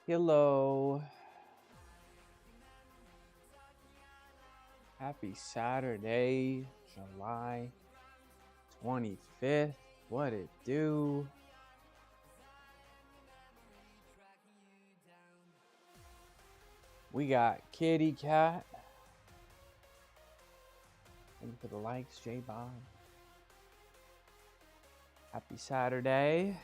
Hello. Happy Saturday, July 25th. What it do? We got Kitty Cat. Thank you for the likes, J Bob. Happy Saturday.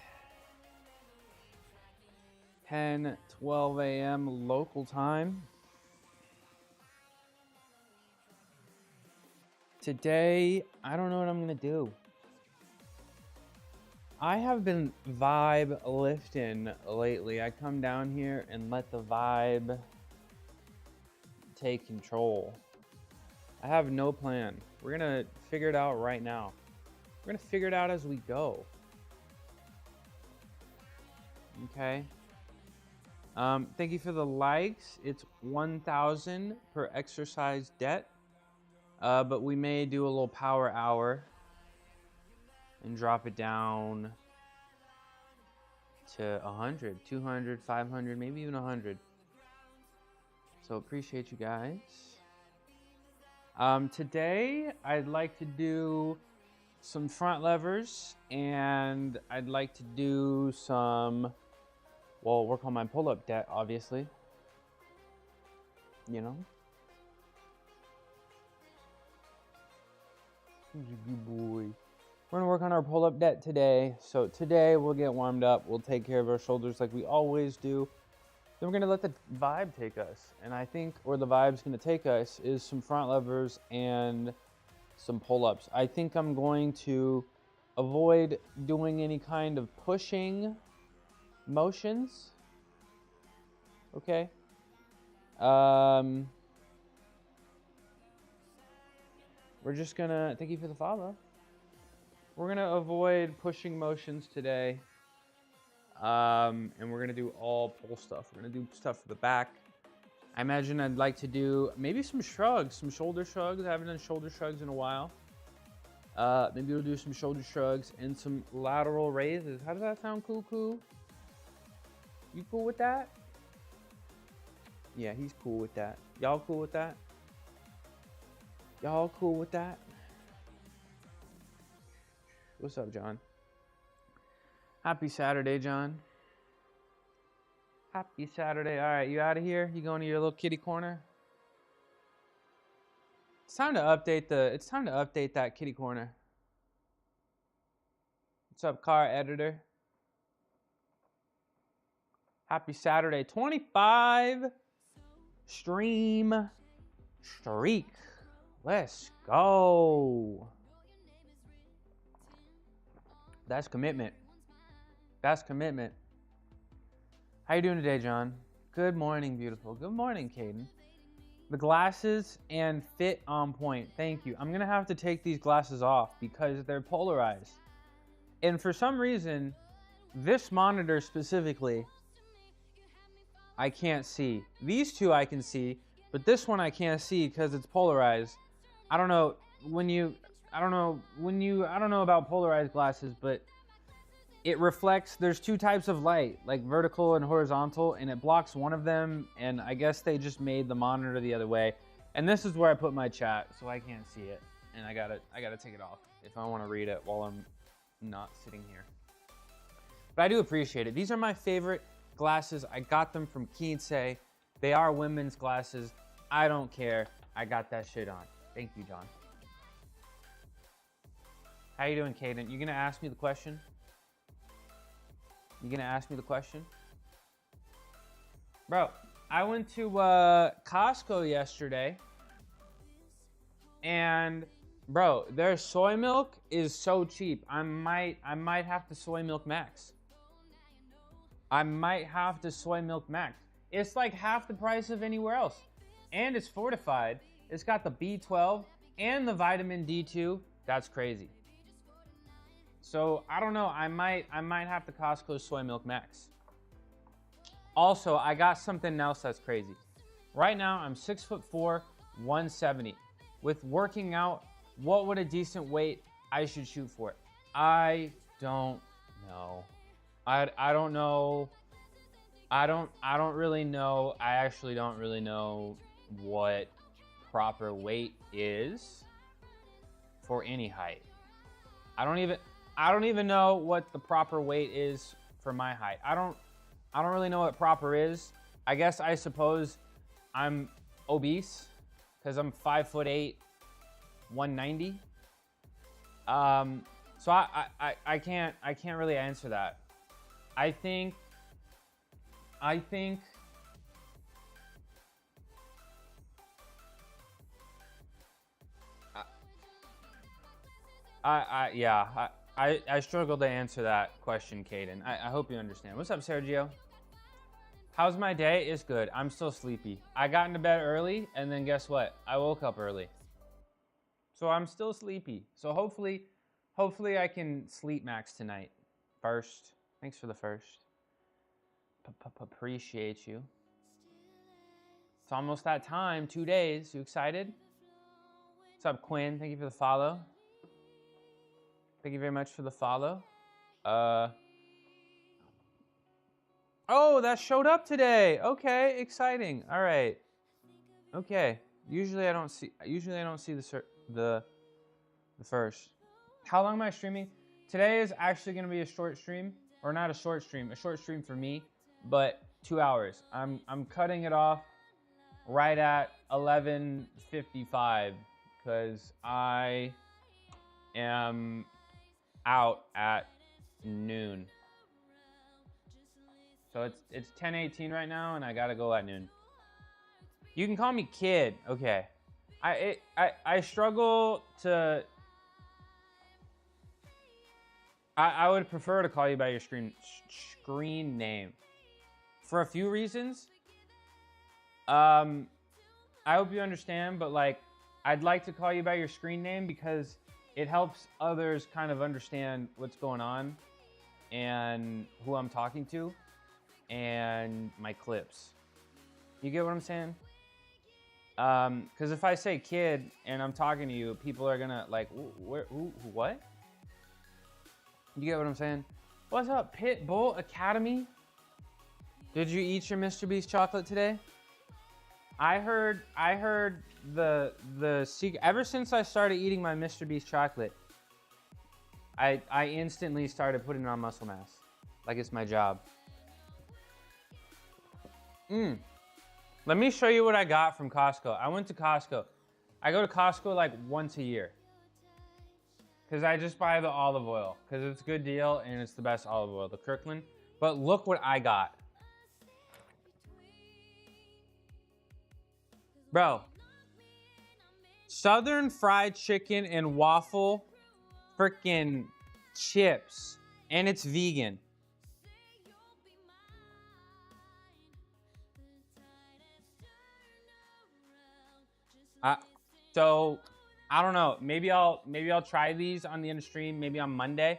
10:12 a.m. local time. Today, I don't know what I'm gonna do. I have been vibe lifting lately. I come down here and let the vibe take control. I have no plan. We're gonna figure it out right now. We're gonna figure it out as we go. Okay. Thank you for the likes. It's 1,000 per exercise debt. But we may do a little power hour and drop it down to 100, 200, 500, maybe even 100. So appreciate you guys. Today, I'd like to do some front levers, and I'd like to do some, well, work on my pull-up debt, obviously. You know? He's a good boy. We're gonna work on our pull-up debt today. So today we'll get warmed up. We'll take care of our shoulders like we always do. Then we're gonna let the vibe take us. And I think where the vibe's gonna take us is some front levers and some pull-ups. I think I'm going to avoid doing any kind of pushing motions. Okay. We're just gonna, thank you for the follow. We're gonna avoid pushing motions today. And we're gonna do all pull stuff. We're gonna do stuff for the back. I imagine I'd like to do maybe some shrugs, some shoulder shrugs. I haven't done shoulder shrugs in a while. Maybe we'll do some shoulder shrugs and some lateral raises. How does that sound, Cuckoo? You cool with that? Yeah, he's cool with that. Y'all cool with that? Y'all cool with that? What's up, John? Happy Saturday, John. Happy Saturday. All right, you out of here? You going to your little kitty corner? It's time to update that kitty corner. What's up, car editor? Happy Saturday. 25 stream streak. Let's go. That's commitment. That's commitment. How you doing today, John? Good morning, beautiful. Good morning, Caden. The glasses and fit on point. Thank you. I'm going to have to take these glasses off because they're polarized. And for some reason, this monitor specifically, I can't see. These two I can see, but this one I can't see because it's polarized. I don't know about polarized glasses, but it reflects, there's two types of light, like vertical and horizontal, and it blocks one of them, and I guess they just made the monitor the other way. And this is where I put my chat, so I can't see it. And I gotta take it off if I wanna read it while I'm not sitting here. But I do appreciate it. These are my favorite glasses. I got them from Kinsey. They are women's glasses. I don't care. I got that shit on. Thank you, John. How you doing, Caden? You gonna ask me the question? You gonna ask me the question? Bro, I went to Costco yesterday, and bro, their soy milk is so cheap. I might have to soy milk max. I might have to soy milk max. It's like half the price of anywhere else. And it's fortified. It's got the B12 and the vitamin D2. That's crazy. So I don't know. I might have to Costco soy milk max. Also, I got something else that's crazy. Right now, I'm 6'4", 170. With working out, what would a decent weight I should shoot for? I don't know. I don't know. I don't really know. I actually don't really know what proper weight is for any height. I don't even know what the proper weight is for my height. I don't really know what proper is. I guess I suppose I'm obese because I'm 5'8", 190. So I can't really answer that. I think yeah, I struggle to answer that question, Caden. I hope you understand. What's up, Sergio? How's my day? It's good. I'm still sleepy. I got into bed early, and then guess what? I woke up early. So I'm still sleepy. So hopefully I can sleep max tonight. First. Thanks for the first. Appreciate you. It's almost that time. 2 days. You excited? What's up, Quinn? Thank you for the follow. Thank you very much for the follow. Oh, that showed up today. Okay, exciting. All right. Okay. Usually I don't see the first. How long am I streaming? Today is actually going to be a short stream, or not a short stream for me, but 2 hours. I'm cutting it off right at 11:55 because I am out at noon. So it's 10:18 right now, and I gotta go at noon. You can call me kid. Okay. I struggle to. I would prefer to call you by your screen name, for a few reasons. I hope you understand, but like, I'd like to call you by your screen name because it helps others kind of understand what's going on and who I'm talking to and my clips. You get what I'm saying? Because if I say kid and I'm talking to you, people are gonna like, what? You get what I'm saying? What's up, Pitbull Academy? Did you eat your Mr. Beast chocolate today? I heard the secret. Ever since I started eating my Mr. Beast chocolate, I instantly started putting on muscle mass, like it's my job. Let me show you what I got from Costco. I went to Costco. I go to Costco like once a year because I just buy the olive oil because it's a good deal and it's the best olive oil, the Kirkland. But look what I got. Bro, Southern fried chicken and waffle freaking chips, and it's vegan. So I don't know. Maybe I'll try these on the end of stream. Maybe on Monday.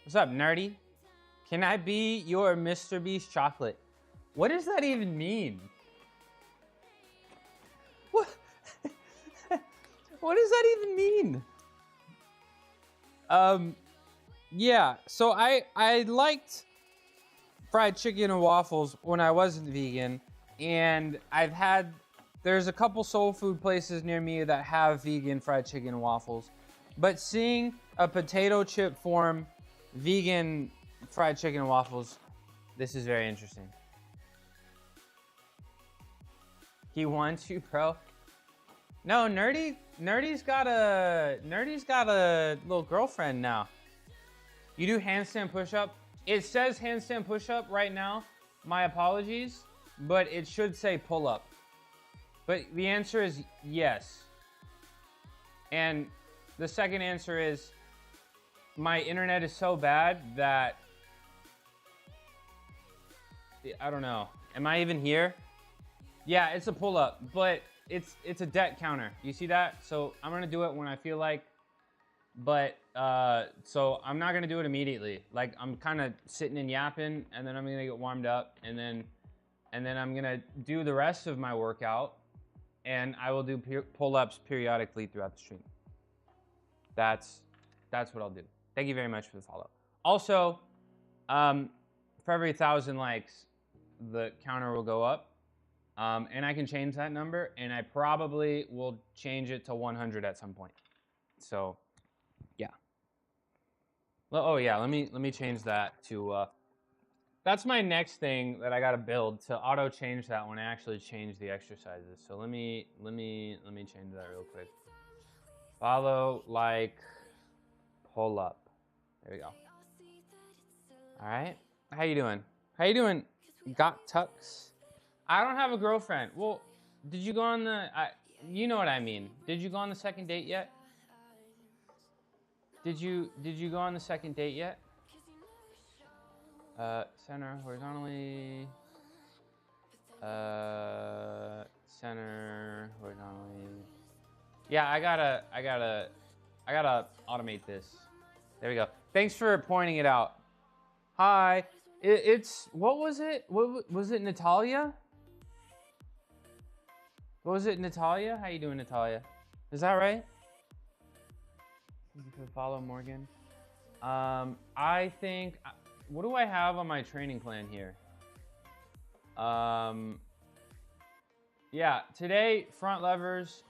What's up, nerdy? Can I be your Mr. Beast chocolate? What does that even mean? What? What does that even mean? Yeah. So I liked fried chicken and waffles when I wasn't vegan, and there's a couple soul food places near me that have vegan fried chicken and waffles. But seeing a potato chip form vegan fried chicken and waffles, this is very interesting. He wants you, bro. No, Nerdy's got a little girlfriend now. You do handstand push-up? It says handstand push-up right now. My apologies, but it should say pull-up. But the answer is yes. And the second answer is my internet is so bad that I don't know. Am I even here? Yeah, it's a pull-up, but it's a debt counter. You see that? So I'm gonna do it when I feel like, but so I'm not gonna do it immediately. Like I'm kind of sitting and yapping, and then I'm gonna get warmed up, and then I'm gonna do the rest of my workout. And I will do pull-ups periodically throughout the stream. That's what I'll do. Thank you very much for the follow. Also, for every 1,000 likes, the counter will go up. And I can change that number, and I probably will change it to 100 at some point. So, yeah. Oh yeah, let me change that to. That's my next thing that I gotta build to auto change that when I actually change the exercises. So let me change that real quick. Follow, like, pull up. There we go. All right. How you doing? How you doing? Got tux? I don't have a girlfriend. Well, did you go on the? You know what I mean. Did you go on the second date yet? Did you go on the second date yet? Center horizontally. Center horizontally. Yeah, I gotta automate this. There we go. Thanks for pointing it out. Hi. It's what was it? What was it, Natalia? What was it, Natalia? How you doing, Natalia? Is that right? You can follow Morgan. I think. What do I have on my training plan here? Yeah, today front levers,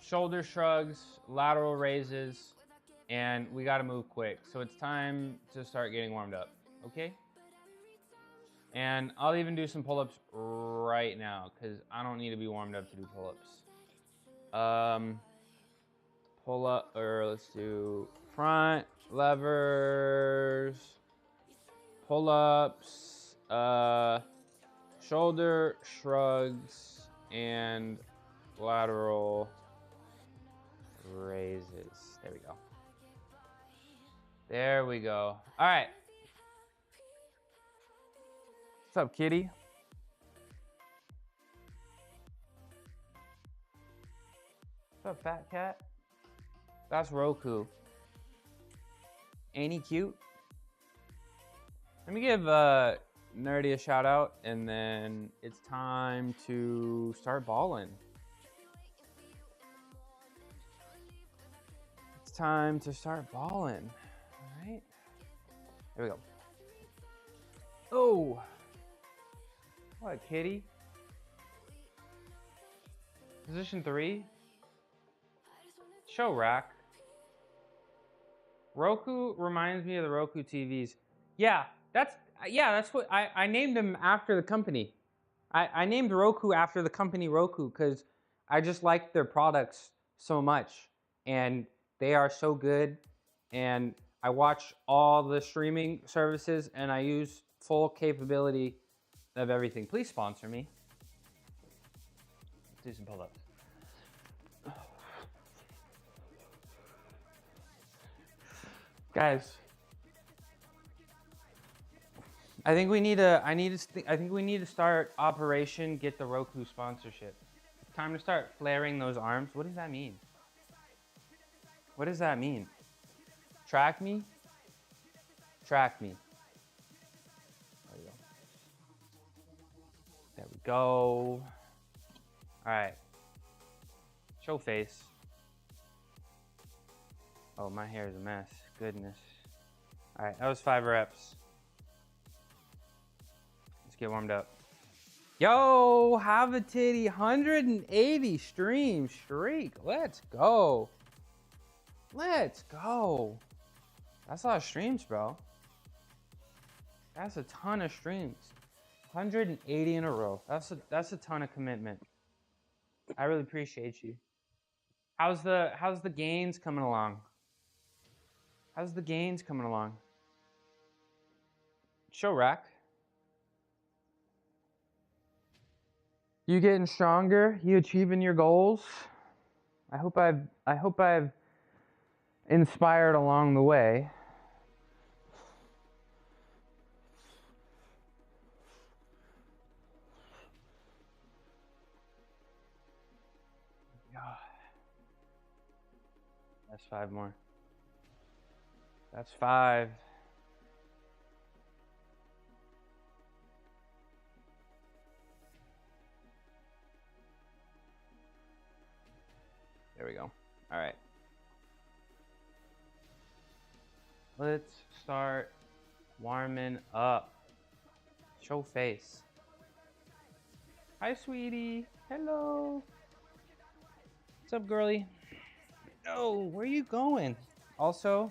shoulder shrugs, lateral raises, and we got to move quick. So it's time to start getting warmed up. Okay. And I'll even do some pull-ups right now because I don't need to be warmed up to do pull-ups. Pull up, or let's do front levers, pull-ups, shoulder shrugs, and lateral raises. There we go. There we go. All right. What's up, kitty? What's up, fat cat? That's Roku. Ain't he cute? Let me give Nerdy a shout out, and then it's time to start balling. It's time to start balling. All right. Here we go. Oh. What, kitty? Position 3. Show rack. Roku reminds me of the Roku TVs. Yeah, that's what I named them after the company. I named Roku after the company Roku because I just like their products so much, and they are so good, and I watch all the streaming services, and I use full capability of everything. Please sponsor me. Let's do some pull-ups. Guys, I think we need to start Operation Get the Roku sponsorship. It's time to start flaring those arms. What does that mean? What does that mean? Track me? Track me. There we go. There we go. All right. Show face. Oh, my hair is a mess. Goodness. All right, that was 5 reps. Let's get warmed up. Yo, have a titty, 180 stream streak. Let's go. Let's go. That's a lot of streams, bro. That's a ton of streams. 180 in a row. That's a ton of commitment. I really appreciate you. How's the gains coming along? How's the gains coming along? Show rack. You getting stronger? You achieving your goals? I hope I've inspired along the way. God. That's 5 more. That's 5. There we go. All right. Let's start warming up. Show face. Hi, sweetie. Hello. What's up, girly? No, where are you going? Also,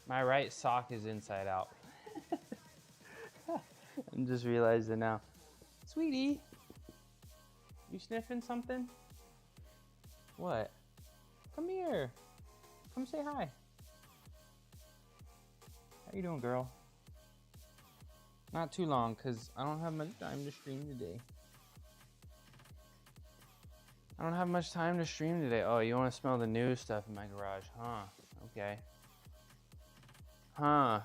my right sock is inside out. I'm just realizing now. Sweetie, you sniffing something? What? Come here. Come say hi. How you doing, girl? Not too long, because I don't have much time to stream today. I don't have much time to stream today. Oh, you want to smell the new stuff in my garage, huh? Okay. Huh.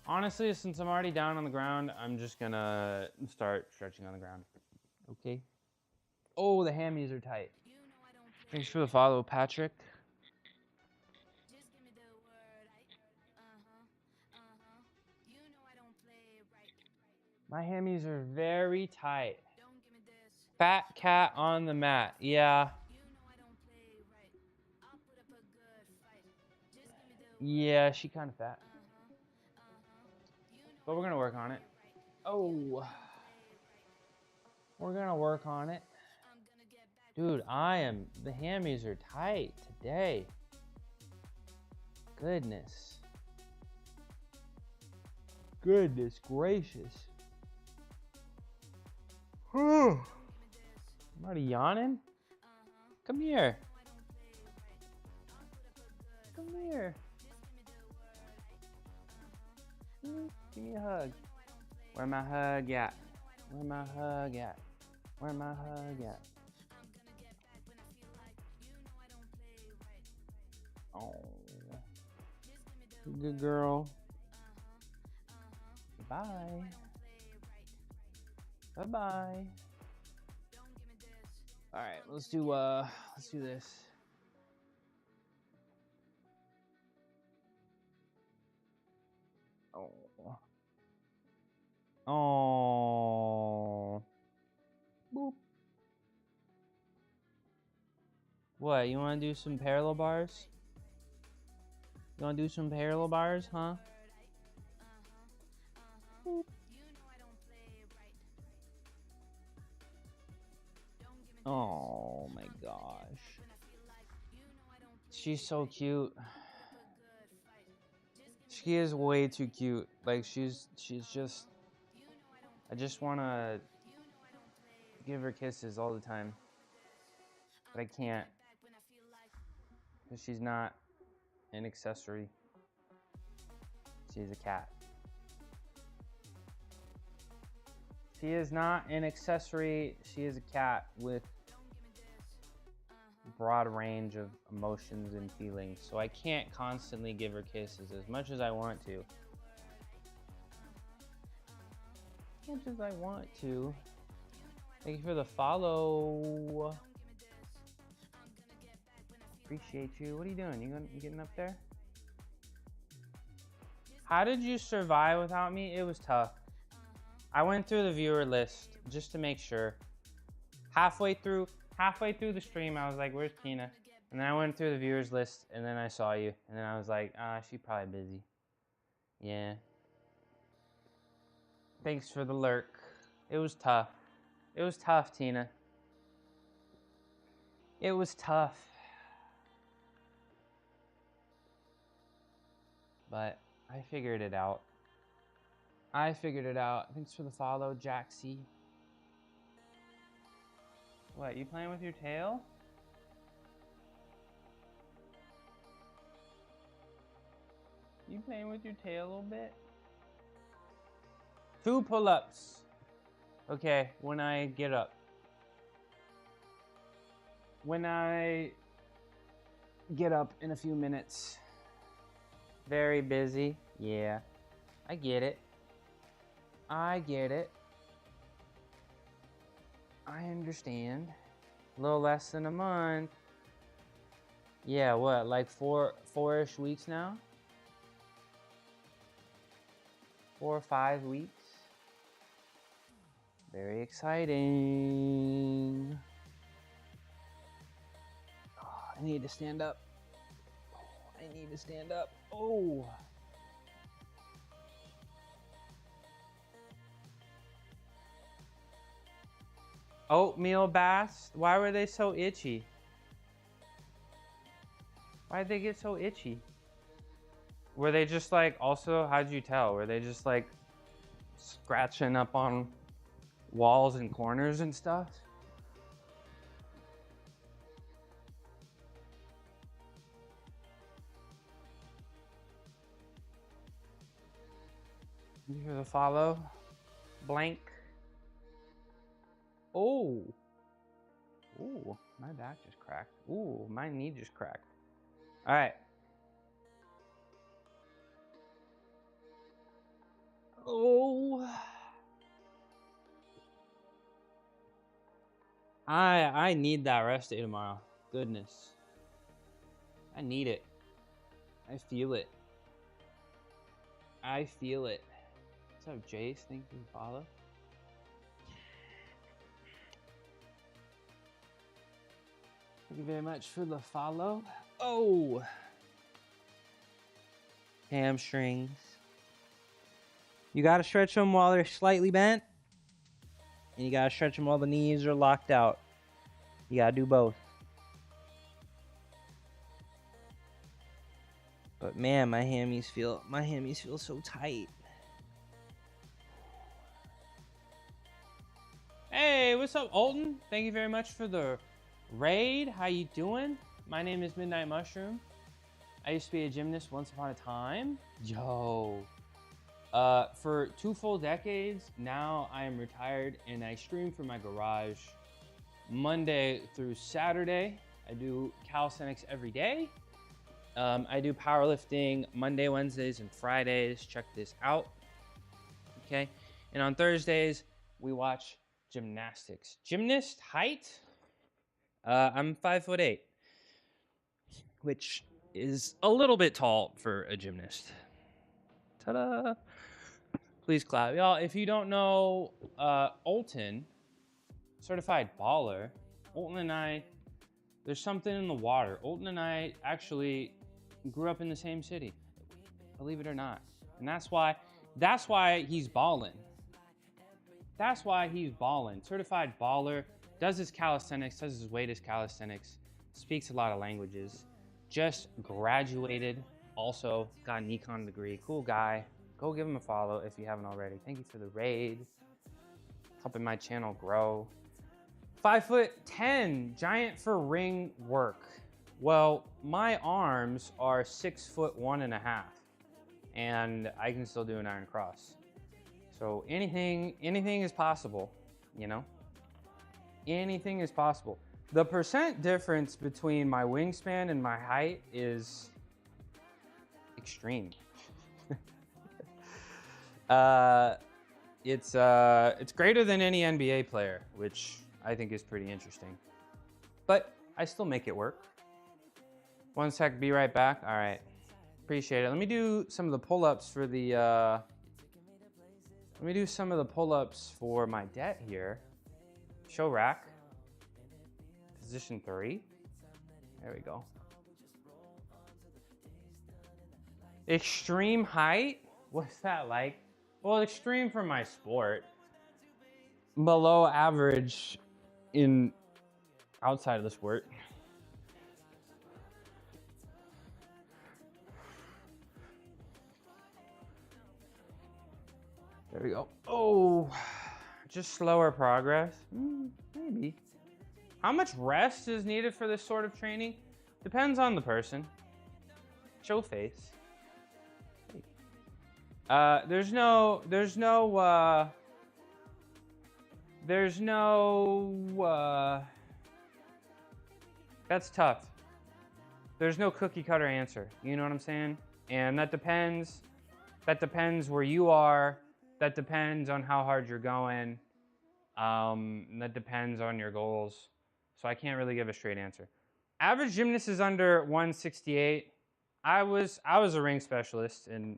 Honestly, since I'm already down on the ground, I'm just gonna start stretching on the ground. Okay. Oh, the hammies are tight. Thanks for the follow, Patrick. My hammies are very tight. Fat cat on the mat. Yeah. Yeah, she kind of fat. But we're gonna work on it. Oh. We're gonna work on it. Dude, the hammies are tight today. Goodness. Goodness gracious. I'm already yawning. Come here. Come here. Give me a hug. Where my hug at? Where my hug at? Where my hug at? Oh. Good girl. Bye. Bye-bye. All right, let's do this. Oh. Oh. Boop. What, you want to do some parallel bars? You want to do some parallel bars, huh? Boop. Oh my gosh. She's so cute. She is way too cute. Like she's just, I just want to give her kisses all the time. But I can't. Because she's not an accessory. She's a cat. She is not an accessory. She is a cat with a broad range of emotions and feelings. So I can't constantly give her kisses as much as I want to. As much as I want to. Thank you for the follow. Appreciate you. What are you doing? You getting up there? How did you survive without me? It was tough. I went through the viewer list just to make sure. Halfway through the stream, I was like, where's Tina? And then I went through the viewers list and then I saw you. And then I was like, she's probably busy. Yeah. Thanks for the lurk. It was tough. It was tough, Tina. It was tough. But I figured it out. I figured it out. Thanks for the follow, Jaxie. What, you playing with your tail? You playing with your tail a little bit? 2 pull-ups. Okay, when I get up. When I get up in a few minutes. Very busy. Yeah, I get it. I get it. I understand. A little less than a month. Yeah, what, like four-ish weeks now? 4 or 5 weeks. Very exciting. Oh, I need to stand up. I need to stand up. Oh. Oatmeal baths. Why were they so itchy? Why did they get so itchy? Were they just like, also, how'd you tell? Were they just like scratching up on walls and corners and stuff? You hear the follow? Blank. Oh. Ooh, my back just cracked. Ooh, my knee just cracked. All right. Oh. I need that rest day tomorrow. Goodness. I need it. I feel it. I feel it. What's up, Jace? Thank you for the follow. Thank you very much for the follow. Oh. Hamstrings. You gotta stretch them while they're slightly bent. And you gotta stretch them while the knees are locked out. You gotta do both. But man, my hammies feel so tight. Hey, what's up, Alton? Thank you very much for the raid. How you doing? My name is Midnight Mushroom. I used to be a gymnast once upon a time. Yo. For 2 full decades, now I am retired and I stream from my garage Monday through Saturday. I do calisthenics every day. I do powerlifting Monday, Wednesdays, and Fridays. Check this out. Okay. And on Thursdays, we watch gymnastics. Gymnast height? I'm 5'8", which is a little bit tall for a gymnast. Ta-da! Please clap. Y'all, if you don't know Alton, certified baller, Alton and I, there's something in the water. Alton and I actually grew up in the same city, believe it or not. And that's why he's balling. That's why he's balling. Certified baller, does his calisthenics, does his weight as calisthenics, speaks a lot of languages, just graduated, also got an econ degree, cool guy. Go give him a follow if you haven't already. Thank you for the raid. Helping my channel grow. 5'10", giant for ring work. Well, my arms are 6'1.5", and I can still do an iron cross. So anything is possible, you know? Anything is possible. The percent difference between my wingspan and my height is extreme. It's greater than any NBA player, which I think is pretty interesting. But I still make it work. 1 sec, be right back. All right, appreciate it. Let me do some of the pull-ups for the. Let me do some of the pull-ups for my debt here. Show rack. Position 3. There we go. Extreme height. What's that like? Well, extreme for my sport. Below average in outside of the sport. There we go. Oh, just slower progress. Maybe. How much rest is needed for this sort of training? Depends on the person. Show face. There's no, that's tough. There's no cookie cutter answer. You know what I'm saying? And that depends where you are. That depends on how hard you're going. And that depends on your goals. So I can't really give a straight answer. Average gymnast is under 168. I was a ring specialist, and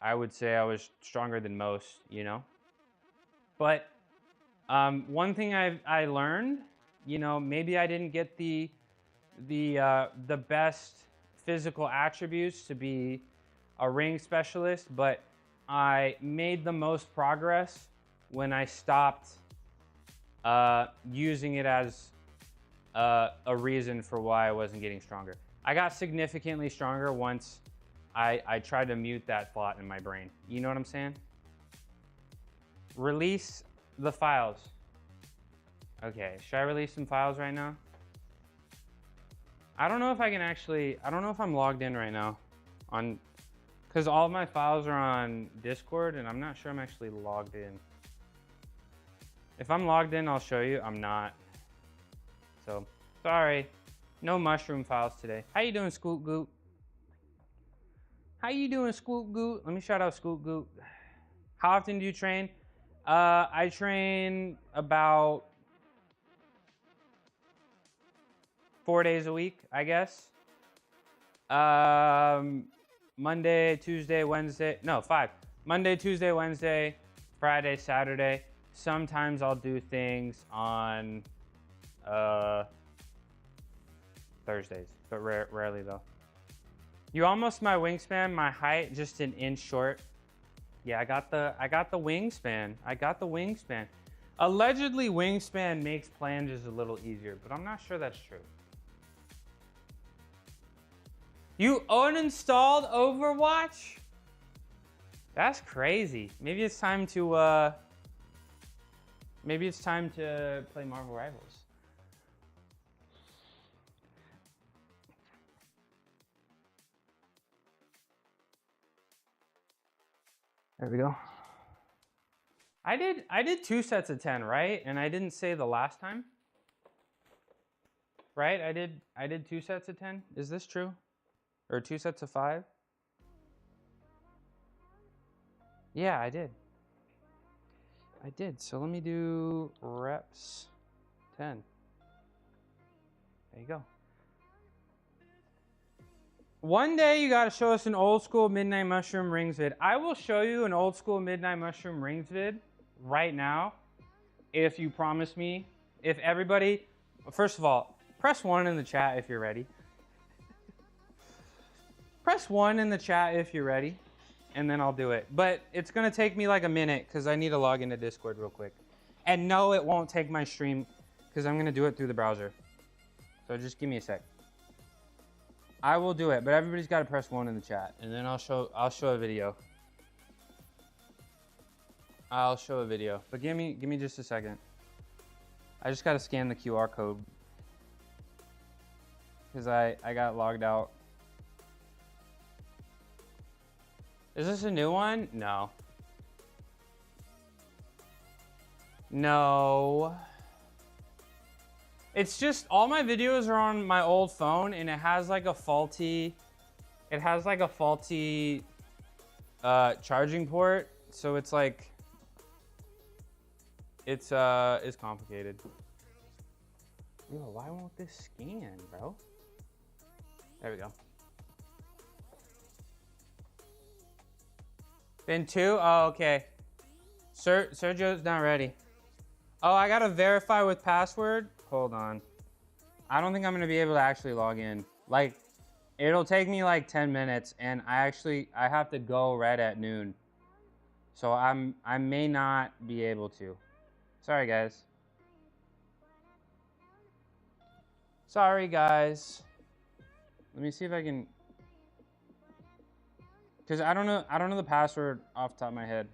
I would say I was stronger than most, you know. But one thing I learned, you know, maybe I didn't get the best physical attributes to be a ring specialist, but I made the most progress when I stopped using it as a reason for why I wasn't getting stronger. I got significantly stronger once I tried to mute that thought in my brain. You know what I'm saying? Release the files. Okay, should I release some files right now? I don't know if I can actually, I don't know if I'm logged in right now on, because all of my files are on Discord and I'm not sure I'm actually logged in. If I'm logged in, I'll show you. I'm not. So, sorry. No mushroom files today. How you doing, Scoot Goot? How you doing, Scoot Goot? Let me shout out Scoot Goot. How often do you train? I train about 4 days a week, I guess. Monday, Tuesday, Wednesday. No, 5. Monday, Tuesday, Wednesday, Friday, Saturday. Sometimes I'll do things on Thursdays, but rarely though. You almost my wingspan, my height just an inch short. Yeah, I got the wingspan. I got the wingspan. Allegedly, wingspan makes planges a little easier, but I'm not sure that's true. You uninstalled Overwatch? That's crazy. Maybe it's time to play Marvel Rivals. There we go. I did 2 sets of 10, right? And I didn't say the last time. Right? I did 2 sets of 10. Is this true? Or 2 sets of 5? Yeah, I did. So let me do reps 10. There you go. One day you got to show us an old school midnight mushroom rings vid. I will show you an old school midnight mushroom rings vid right now if you promise me. If everybody, first of all, press 1 in the chat if you're ready. Press 1 in the chat if you're ready, and then I'll do it. But it's going to take me like a minute because I need to log into Discord real quick. And no, it won't take my stream because I'm going to do it through the browser. So just give me a sec. I will do it, but everybody's got to press 1 in the chat, and then I'll show a video. I'll show a video, but give me just a second. I just got to scan the QR code because I got logged out. Is this a new one? No. No. It's just all my videos are on my old phone and it has like a faulty charging port, so it's like it's complicated. Yo, why won't this scan, bro? There we go. Been 2? Oh, okay. Sergio's not ready. Oh, I gotta verify with password? Hold on. I don't think I'm gonna be able to actually log in. Like, it'll take me like 10 minutes and I have to go right at noon. So I may not be able to. Sorry, guys. Sorry, guys. Let me see if I can, because I don't know the password off the top of my head.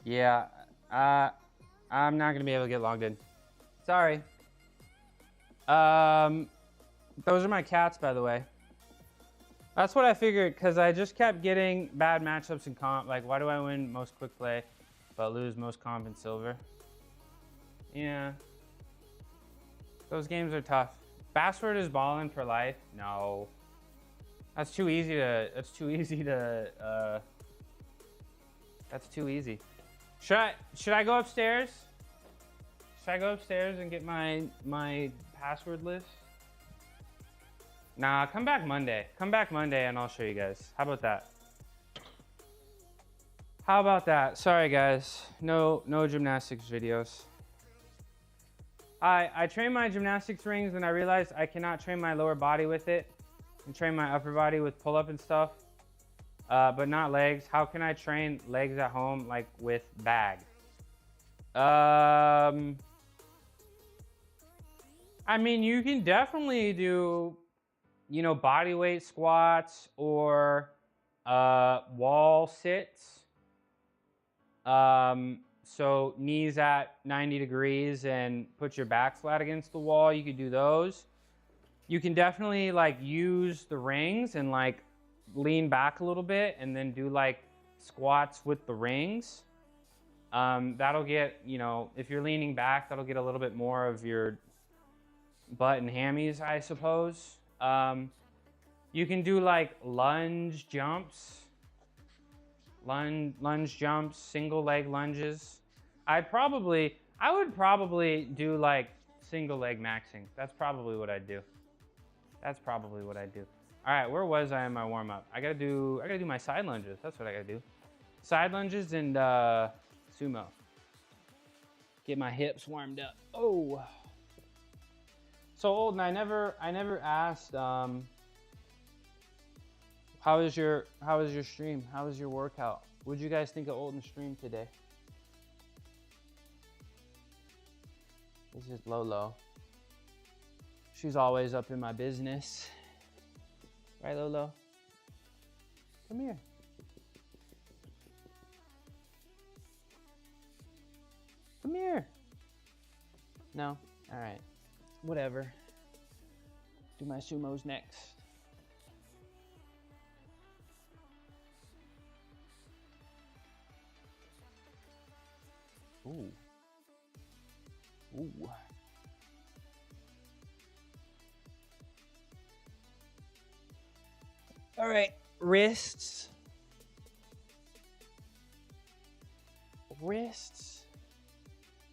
Yeah, I'm not gonna be able to get logged in. Sorry. Those are my cats, by the way. That's what I figured, because I just kept getting bad matchups in comp. Like, why do I win most quick play, but lose most comp in silver? Yeah. Those games are tough. Bassford is balling for life? No. That's too easy to, that's too easy. Should I go upstairs? Should I go upstairs and get my password list? Nah, come back Monday. Come back Monday and I'll show you guys. How about that? How about that? Sorry guys, no gymnastics videos. I train my gymnastics rings and I realized I cannot train my lower body with it and train my upper body with pull-up and stuff, but not legs. How can I train legs at home, like with bag? I mean, you can definitely do, you know, body weight squats or wall sits. So knees at 90 degrees and put your back flat against the wall. You could do those. You can definitely like use the rings and like lean back a little bit and then do like squats with the rings. That'll get, you know, if you're leaning back, that'll get a little bit more of your butt and hammies, I suppose. You can do like lunge jumps, single leg lunges. I would probably do like single leg maxing. That's probably what I'd do. All right, where was I in my warm up? I gotta do my side lunges. That's what I gotta do. Side lunges and sumo. Get my hips warmed up. Oh. So Olden, I never asked. How was your stream? How was your workout? What did you guys think of Olden's stream today? This is Lolo. She's always up in my business. Right, Lolo? Come here. Come here. No? All right. Whatever. Do my sumos next. Ooh. Ooh. All right, wrists.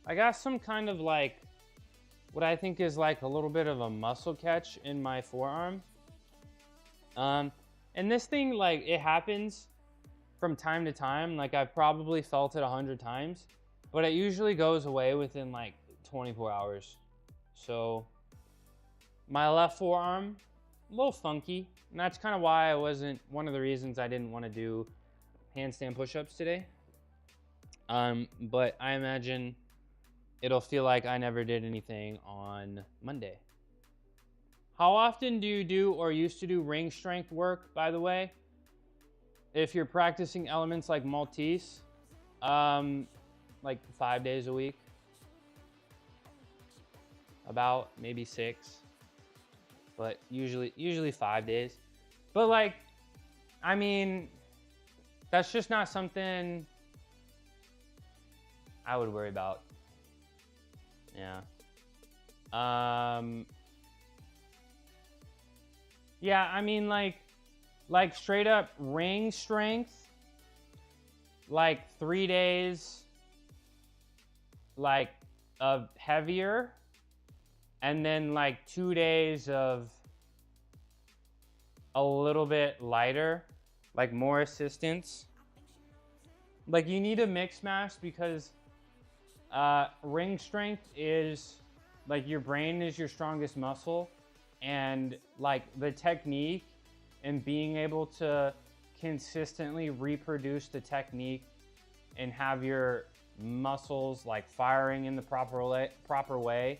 I got some kind of like, what I think is like a little bit of a muscle catch in my forearm. And this thing, like, it happens from time to time. Like, I've probably felt it 100 times, but it usually goes away within like 24 hours. So my left forearm, a little funky. And that's kind of why one of the reasons I didn't want to do handstand push-ups today. But I imagine it'll feel like I never did anything on Monday. How often do you do or used to do ring strength work, by the way? If you're practicing elements like Maltese, like 5 days a week, about maybe 6, but usually 5 days. But like, I mean, that's just not something I would worry about. Yeah. Yeah, I mean, like straight up ring strength, like 3 days, like of heavier, and then like 2 days of a little bit lighter, like more assistance. Like, you need a mix match because ring strength is like, your brain is your strongest muscle, and like the technique and being able to consistently reproduce the technique and have your muscles like firing in the proper way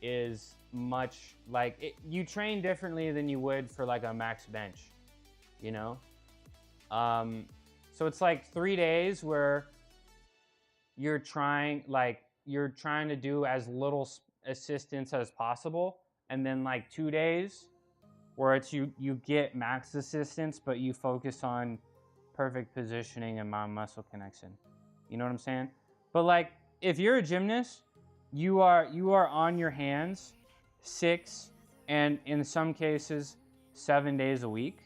is much like it, you train differently than you would for like a max bench, you know? So it's like 3 days where you're trying to do as little assistance as possible, and then like 2 days where it's you get max assistance, but you focus on perfect positioning and muscle connection. You know what I'm saying? But like, if you're a gymnast, you are on your hands 6 and in some cases 7 days a week.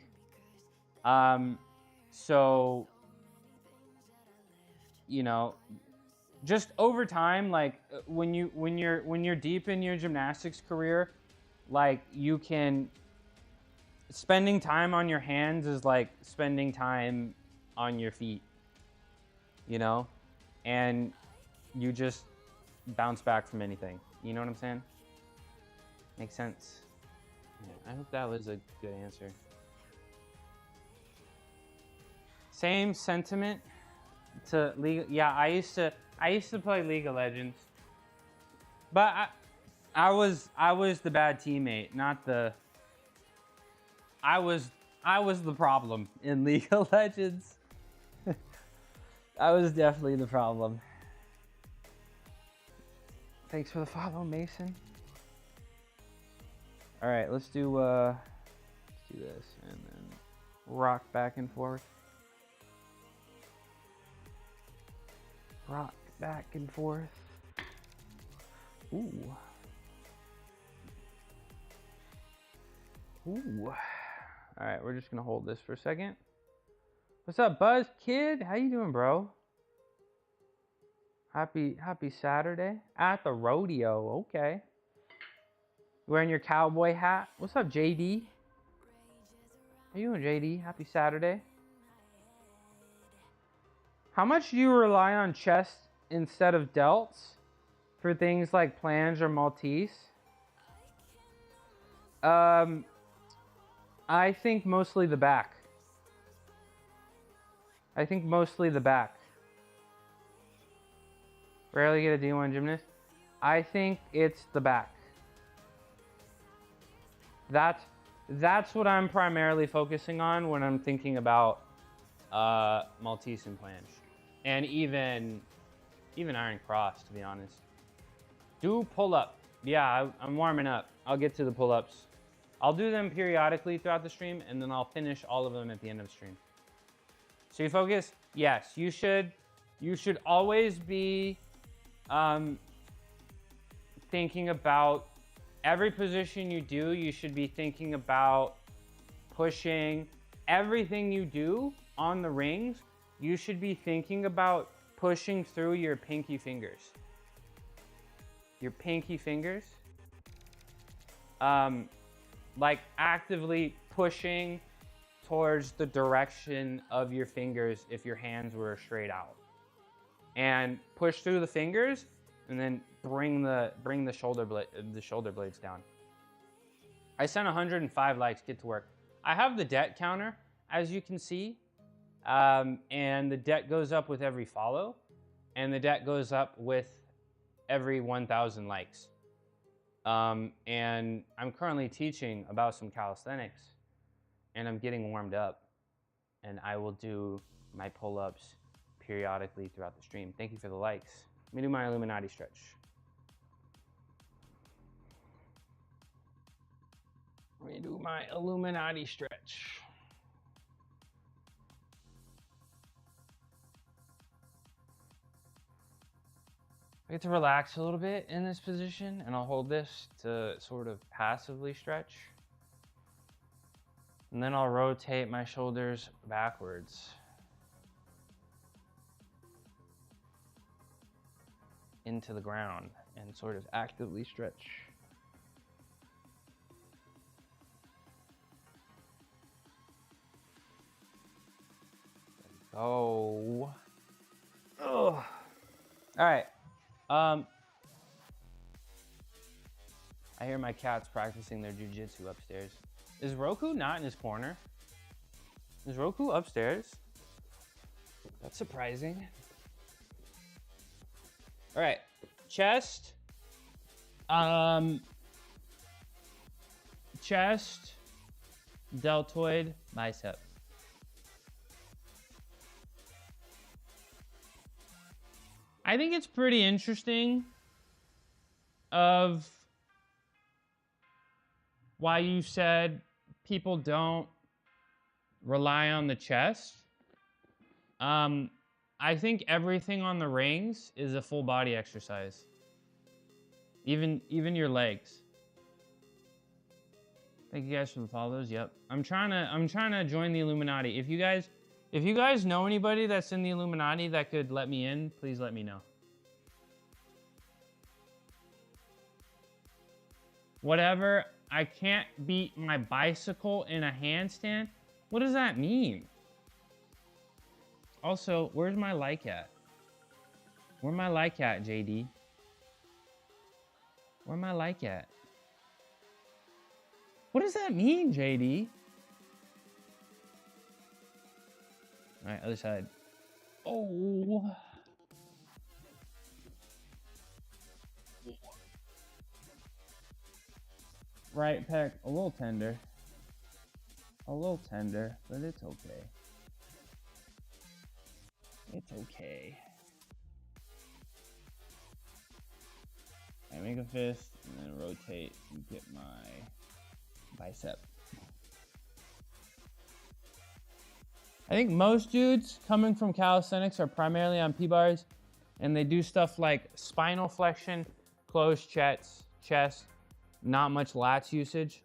So, you know, just over time, like when you're deep in your gymnastics career, like you can, spending time on your hands is like spending time on your feet, you know, and you just bounce back from anything. You know what I'm saying? Makes sense. Yeah, I hope that was a good answer. Same sentiment to League. Yeah, I used to play League of Legends, but I was the bad teammate, not the. I was the problem in League of Legends. I was definitely the problem. Thanks for the follow, Mason. All right, let's do this and then rock back and forth. Rock back and forth. Ooh. Ooh. All right, we're just gonna hold this for a second. What's up, Buzz Kid? How you doing, bro? Happy Saturday at the rodeo. Okay. Wearing your cowboy hat. What's up, JD? How you doing, JD? Happy Saturday. How much do you rely on chest instead of delts for things like planche or Maltese? I think mostly the back. Rarely get a D1 gymnast. I think it's the back. That's what I'm primarily focusing on when I'm thinking about Maltese and planche, and even iron cross, to be honest. Do pull up. Yeah, I'm warming up. I'll get to the pull ups. I'll do them periodically throughout the stream, and then I'll finish all of them at the end of the stream. So you focus? Yes, you should. You should always be thinking about every position you do. You should be thinking about pushing everything you do on the rings. You should be thinking about pushing through your pinky fingers. Your pinky fingers. Like actively pushing towards the direction of your fingers if your hands were straight out. And push through the fingers and then bring the shoulder blades down. I sent 105 likes. Get to work. I have the debt counter, as you can see, and the debt goes up with every follow, and the debt goes up with every 1,000 likes. And I'm currently teaching about some calisthenics, and I'm getting warmed up, and I will do my pull-ups periodically throughout the stream. Thank you for the likes. Let me do my Illuminati stretch. Let me do my Illuminati stretch. I get to relax a little bit in this position, and I'll hold this to sort of passively stretch. And then I'll rotate my shoulders backwards into the ground and sort of actively stretch. Oh. Ugh. All right. I hear my cats practicing their jujitsu upstairs. Is Roku not in his corner? Is Roku upstairs? That's surprising. All right, chest. Chest, deltoid, bicep. I think it's pretty interesting of why you said people don't rely on the chest. I think everything on the rings is a full body exercise. Even your legs. Thank you guys for the follows. Yep. I'm trying to join the Illuminati. If you guys know anybody that's in the Illuminati that could let me in, please let me know. Whatever, I can't beat my bicycle in a handstand. What does that mean? Also, where's my like at? Where my like at, JD? Where my like at? What does that mean, JD? All right, other side. Oh. Right pec, a little tender. A little tender, but it's okay. It's okay. I make a fist and then rotate and get my bicep. I think most dudes coming from calisthenics are primarily on P-bars, and they do stuff like spinal flexion, closed chest, not much lats usage,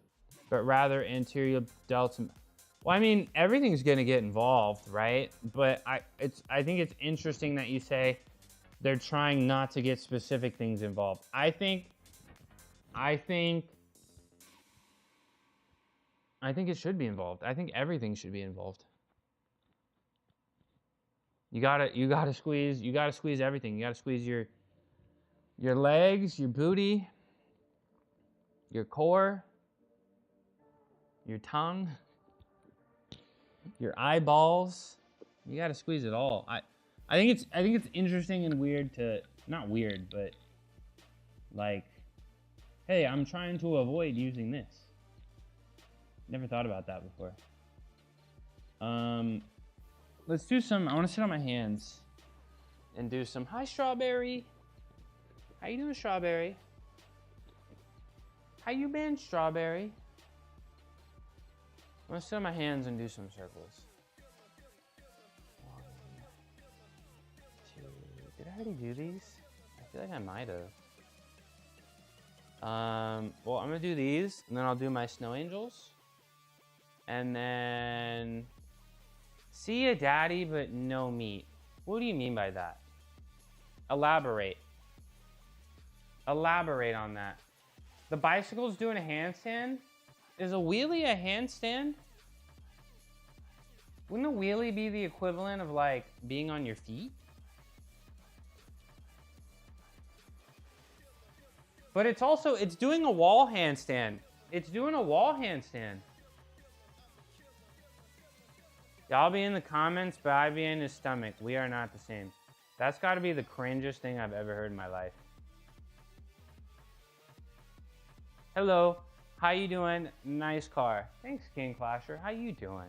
but rather anterior delts. Well, I mean, everything's gonna get involved, right? But I think it's interesting that you say they're trying not to get specific things involved. I think it should be involved. I think everything should be involved. You gotta squeeze everything. You gotta squeeze your legs, your booty, your core, your tongue, your eyeballs. You gotta squeeze it all. I think it's interesting and weird to, not weird, but like, hey, I'm trying to avoid using this. Never thought about that before. Let's do some, I want to sit on my hands and do some, hi Strawberry. How you doing, Strawberry? How you been, Strawberry? I want to sit on my hands and do some circles. 1, 2, did I already do these? I feel like I might have. Well, I'm gonna do these, and then I'll do my snow angels. And then, see a daddy, but no meat. What do you mean by that? Elaborate. Elaborate on that. The bicycle's doing a handstand? Is a wheelie a handstand? Wouldn't a wheelie be the equivalent of like being on your feet? But it's also, it's doing a wall handstand. It's doing a wall handstand. Y'all be in the comments, but I be in his stomach. We are not the same. That's got to be the cringiest thing I've ever heard in my life. Hello, how you doing? Nice car. Thanks, King Clasher. How you doing?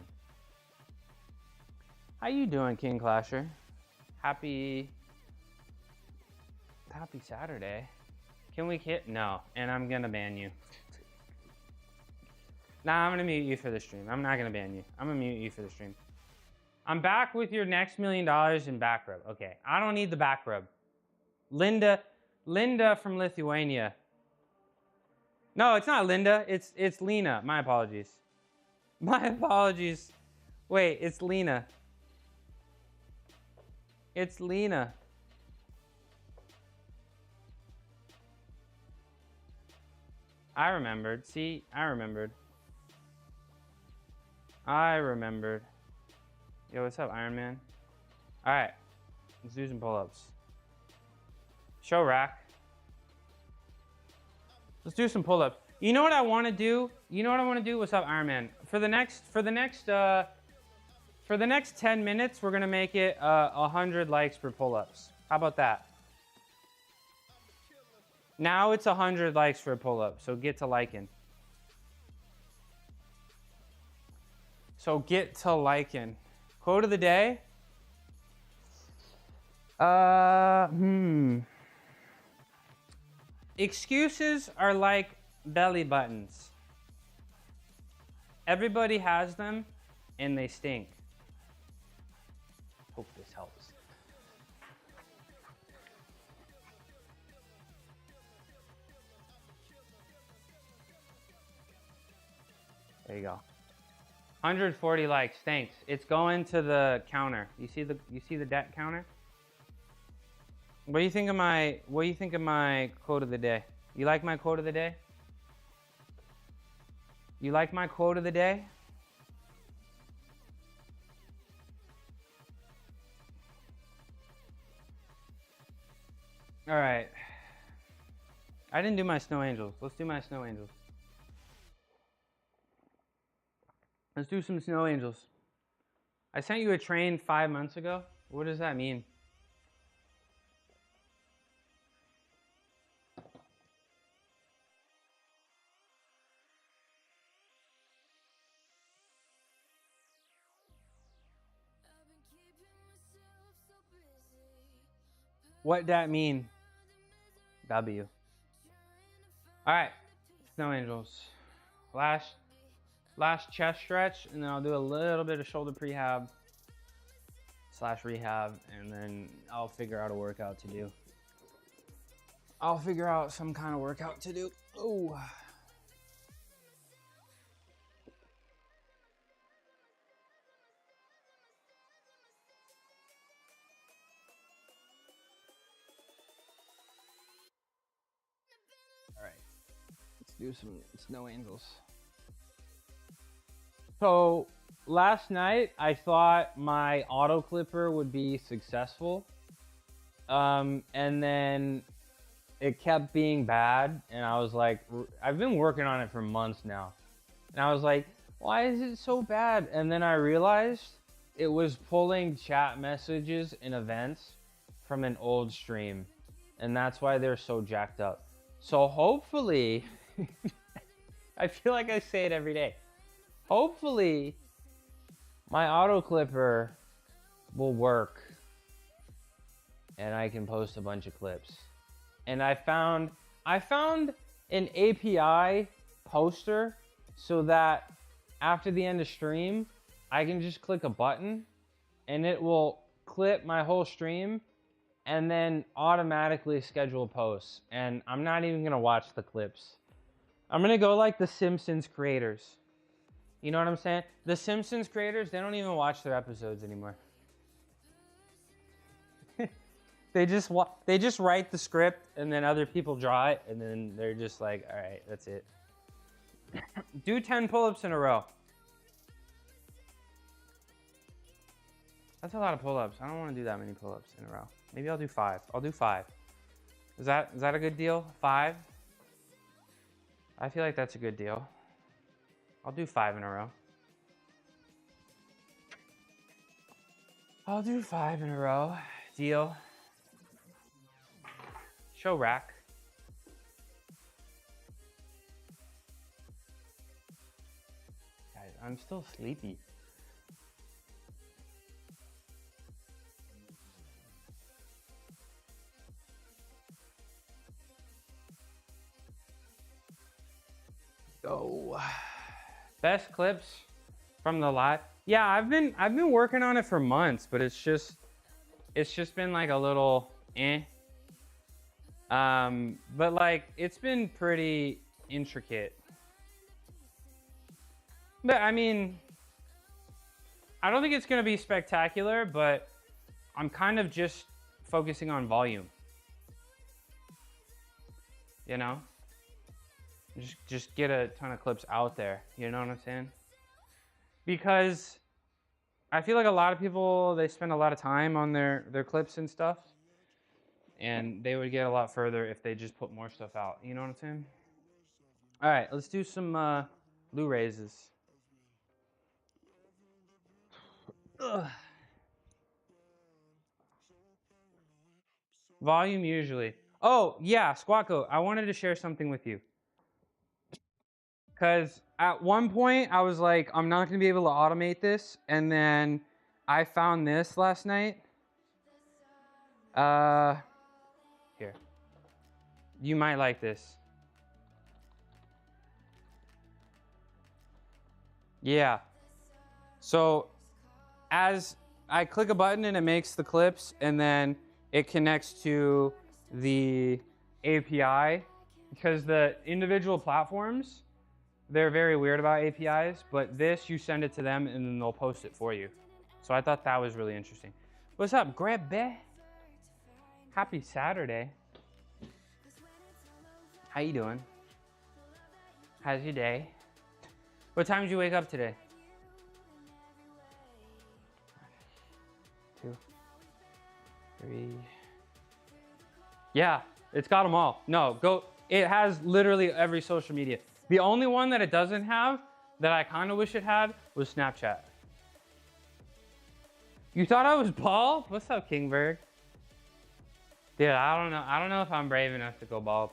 How you doing, King Clasher? Happy Saturday. Can we hit? No, and I'm gonna ban you. Nah, I'm gonna mute you for the stream. I'm not gonna ban you. I'm gonna mute you for the stream. I'm back with your next $1 million in back rub. Okay, I don't need the back rub. Linda from Lithuania. No, it's not Linda. It's Lena. My apologies. My apologies. Wait, it's Lena. It's Lena. I remembered. See, I remembered. Yo, what's up, Iron Man? All right, let's do some pull-ups. Show rack. Let's do some pull-ups. You know what I want to do? What's up, Iron Man? For the next 10 minutes, we're gonna make it 100 likes for pull-ups. How about that? Now it's 100 likes for a pull-up, so get to liking. Quote of the day. Excuses are like belly buttons. Everybody has them, and they stink. Hope this helps. There you go. 140 likes, thanks. It's going to the counter. You see the debt counter? What do you think of my quote of the day? You like my quote of the day? You like my quote of the day? All right. I didn't do my snow angels. Let's do my snow angels. Let's do some snow angels. I sent you a train 5 months ago. What does that mean? What that mean? W. All right, snow angels. Last chest stretch, and then I'll do a little bit of shoulder prehab / rehab, and then I'll figure out a workout to do. I'll figure out some kind of workout to do. Ooh. All right, let's do some snow angels. So last night I thought my auto clipper would be successful, and then it kept being bad, and I was like, I've been working on it for months now, and I was like, why is it so bad? And then I realized it was pulling chat messages and events from an old stream, and that's why they're so jacked up. So hopefully, I feel like I say it every day, hopefully my auto clipper will work and I can post a bunch of clips. And I found an API poster so that after the end of stream, I can just click a button and it will clip my whole stream and then automatically schedule posts. And I'm not even gonna watch the clips. I'm gonna go like the Simpsons creators. You know what I'm saying? The Simpsons creators, they don't even watch their episodes anymore. They just write the script and then other people draw it and then they're just like, all right, that's it. Do 10 pull-ups in a row. That's a lot of pull-ups. I don't want to do that many pull-ups in a row. Maybe I'll do 5. I'll do 5. Is that a good deal? 5? I feel like that's a good deal. I'll do 5 in a row. I'll do 5 in a row. Deal. Show rack. Guys, I'm still sleepy. Go. Best clips from the live. Yeah, I've been working on it for months, but it's just been like a little eh. But like it's been pretty intricate. But I mean, I don't think it's gonna be spectacular, but I'm kind of just focusing on volume. You know? Just get a ton of clips out there, you know what I'm saying? Because I feel like a lot of people, they spend a lot of time on their clips and stuff, and they would get a lot further if they just put more stuff out, you know what I'm saying? All right, let's do some glute raises. Ugh. Volume usually. Oh, yeah, Squatco, I wanted to share something with you. Because at one point, I was like, I'm not going to be able to automate this. And then I found this last night. Here. You might like this. Yeah. So as I click a button and it makes the clips, and then it connects to the API. Because the individual platforms, they're very weird about APIs, but this, you send it to them and then they'll post it for you. So I thought that was really interesting. What's up, Grebe? Happy Saturday. How you doing? How's your day? What time did you wake up today? 2, 3. Yeah, it's got them all. No, go. It has literally every social media. The only one that it doesn't have that I kind of wish it had was Snapchat. You thought I was bald? What's up, Kingberg? Dude, I don't know. I don't know if I'm brave enough to go bald.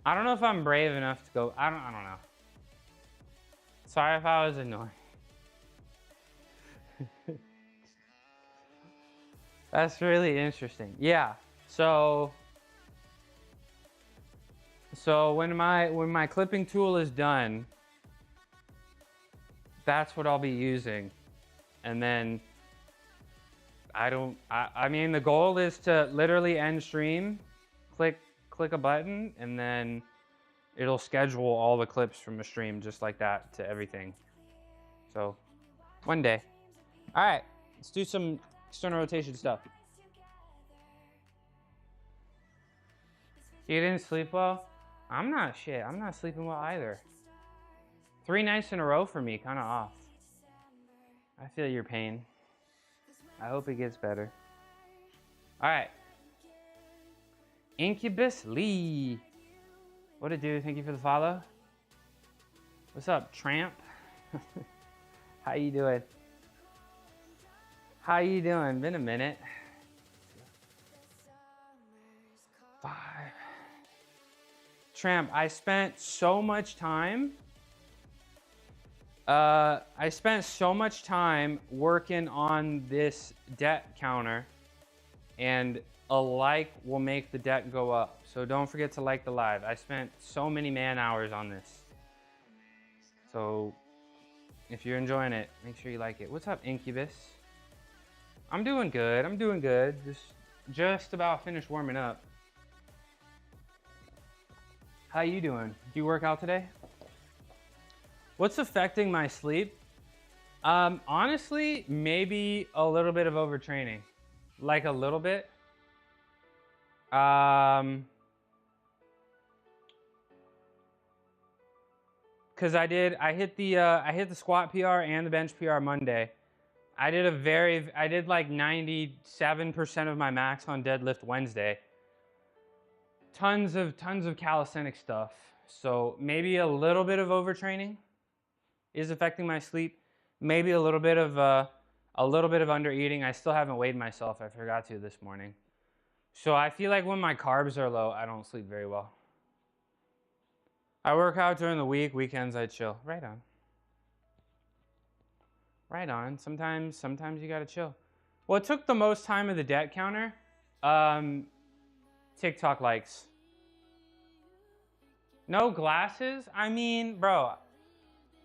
I don't know if I'm brave enough to go. I don't know. Sorry if I was annoying. That's really interesting. Yeah. So when my clipping tool is done, that's what I'll be using. And then I mean, the goal is to literally end stream, click a button, and then it'll schedule all the clips from the stream just like that to everything. So one day. All right, let's do some external rotation stuff. You didn't sleep well? I'm not sleeping well either. 3 nights in a row for me, kind of off. I feel your pain. I hope it gets better. All right. Incubus Lee. What it do? Thank you for the follow. What's up, Tramp? How you doing? How you doing? Been a minute. 5. Tramp, I spent so much time working on this debt counter, and a like will make the debt go up. So don't forget to like the live. I spent so many man hours on this. So if you're enjoying it, make sure you like it. What's up, Incubus? I'm doing good. I'm doing good. Just about finished warming up. How you doing? Do you work out today? What's affecting my sleep? Honestly, maybe a little bit of overtraining. Like a little bit. Cause I hit the squat PR and the bench PR Monday. I did like 97% of my max on deadlift Wednesday. Tons of calisthenics stuff. So maybe a little bit of overtraining is affecting my sleep. Maybe a little bit of under eating. I still haven't weighed myself. I forgot to this morning. So I feel like when my carbs are low, I don't sleep very well. I work out during the week. Weekends I chill. Right on. Right on. Sometimes you gotta chill. What took the most time of the debt counter? TikTok likes. No glasses? I mean, bro,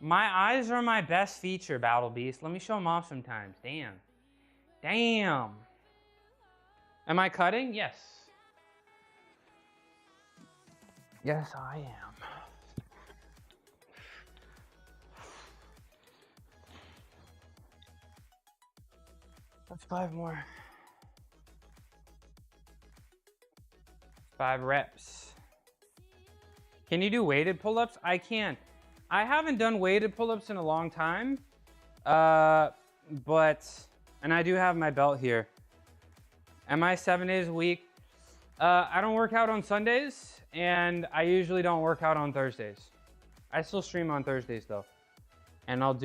my eyes are my best feature, Battle Beast. Let me show them off sometimes. Damn. Damn. Am I cutting? Yes. Yes, I am. That's 5 more. 5 reps. Can you do weighted pull-ups? I can't. I haven't done weighted pull-ups in a long time. And I do have my belt here. Am I 7 days a week? I don't work out on Sundays, and I usually don't work out on Thursdays. I still stream on Thursdays though. And I'll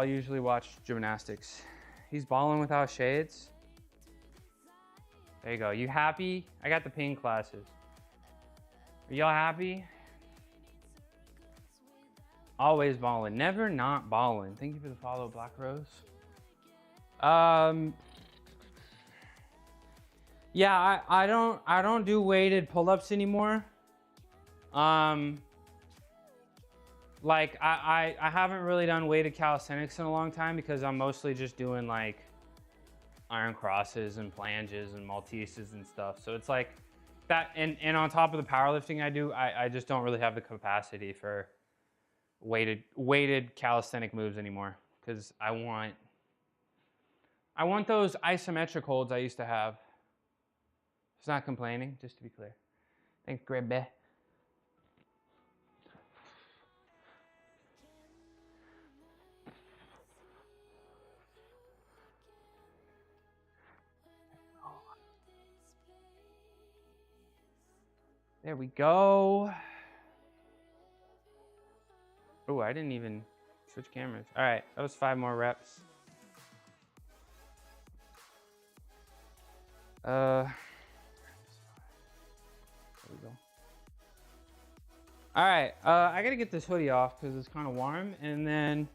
usually watch gymnastics. He's balling without shades. There you go. You happy? I got the pink glasses. Are y'all happy? Always balling. Never not balling. Thank you for the follow, Black Rose. Yeah, I don't do weighted pull-ups anymore. Like I haven't really done weighted calisthenics in a long time because I'm mostly just doing like iron crosses and flanges and Malteses and stuff. So it's like that, and on top of the powerlifting I just don't really have the capacity for weighted calisthenic moves anymore because I want those isometric holds I used to have. It's not complaining, just to be clear. Thanks, Gribbe. There we go. Oh, I didn't even switch cameras. All right, that was 5 more reps. There we go. All right, I gotta get this hoodie off because it's kind of warm. And then,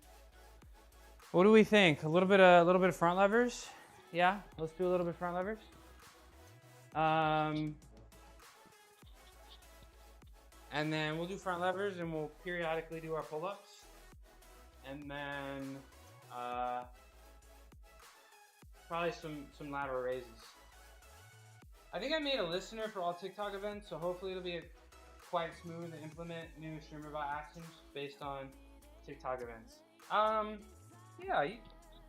what do we think? A little bit of front levers. Yeah, let's do a little bit of front levers. And then we'll do front levers, and we'll periodically do our pull-ups. And then probably some lateral raises. I think I made a listener for all TikTok events, so hopefully it'll be quite smooth to implement new streamer-bot actions based on TikTok events. Yeah,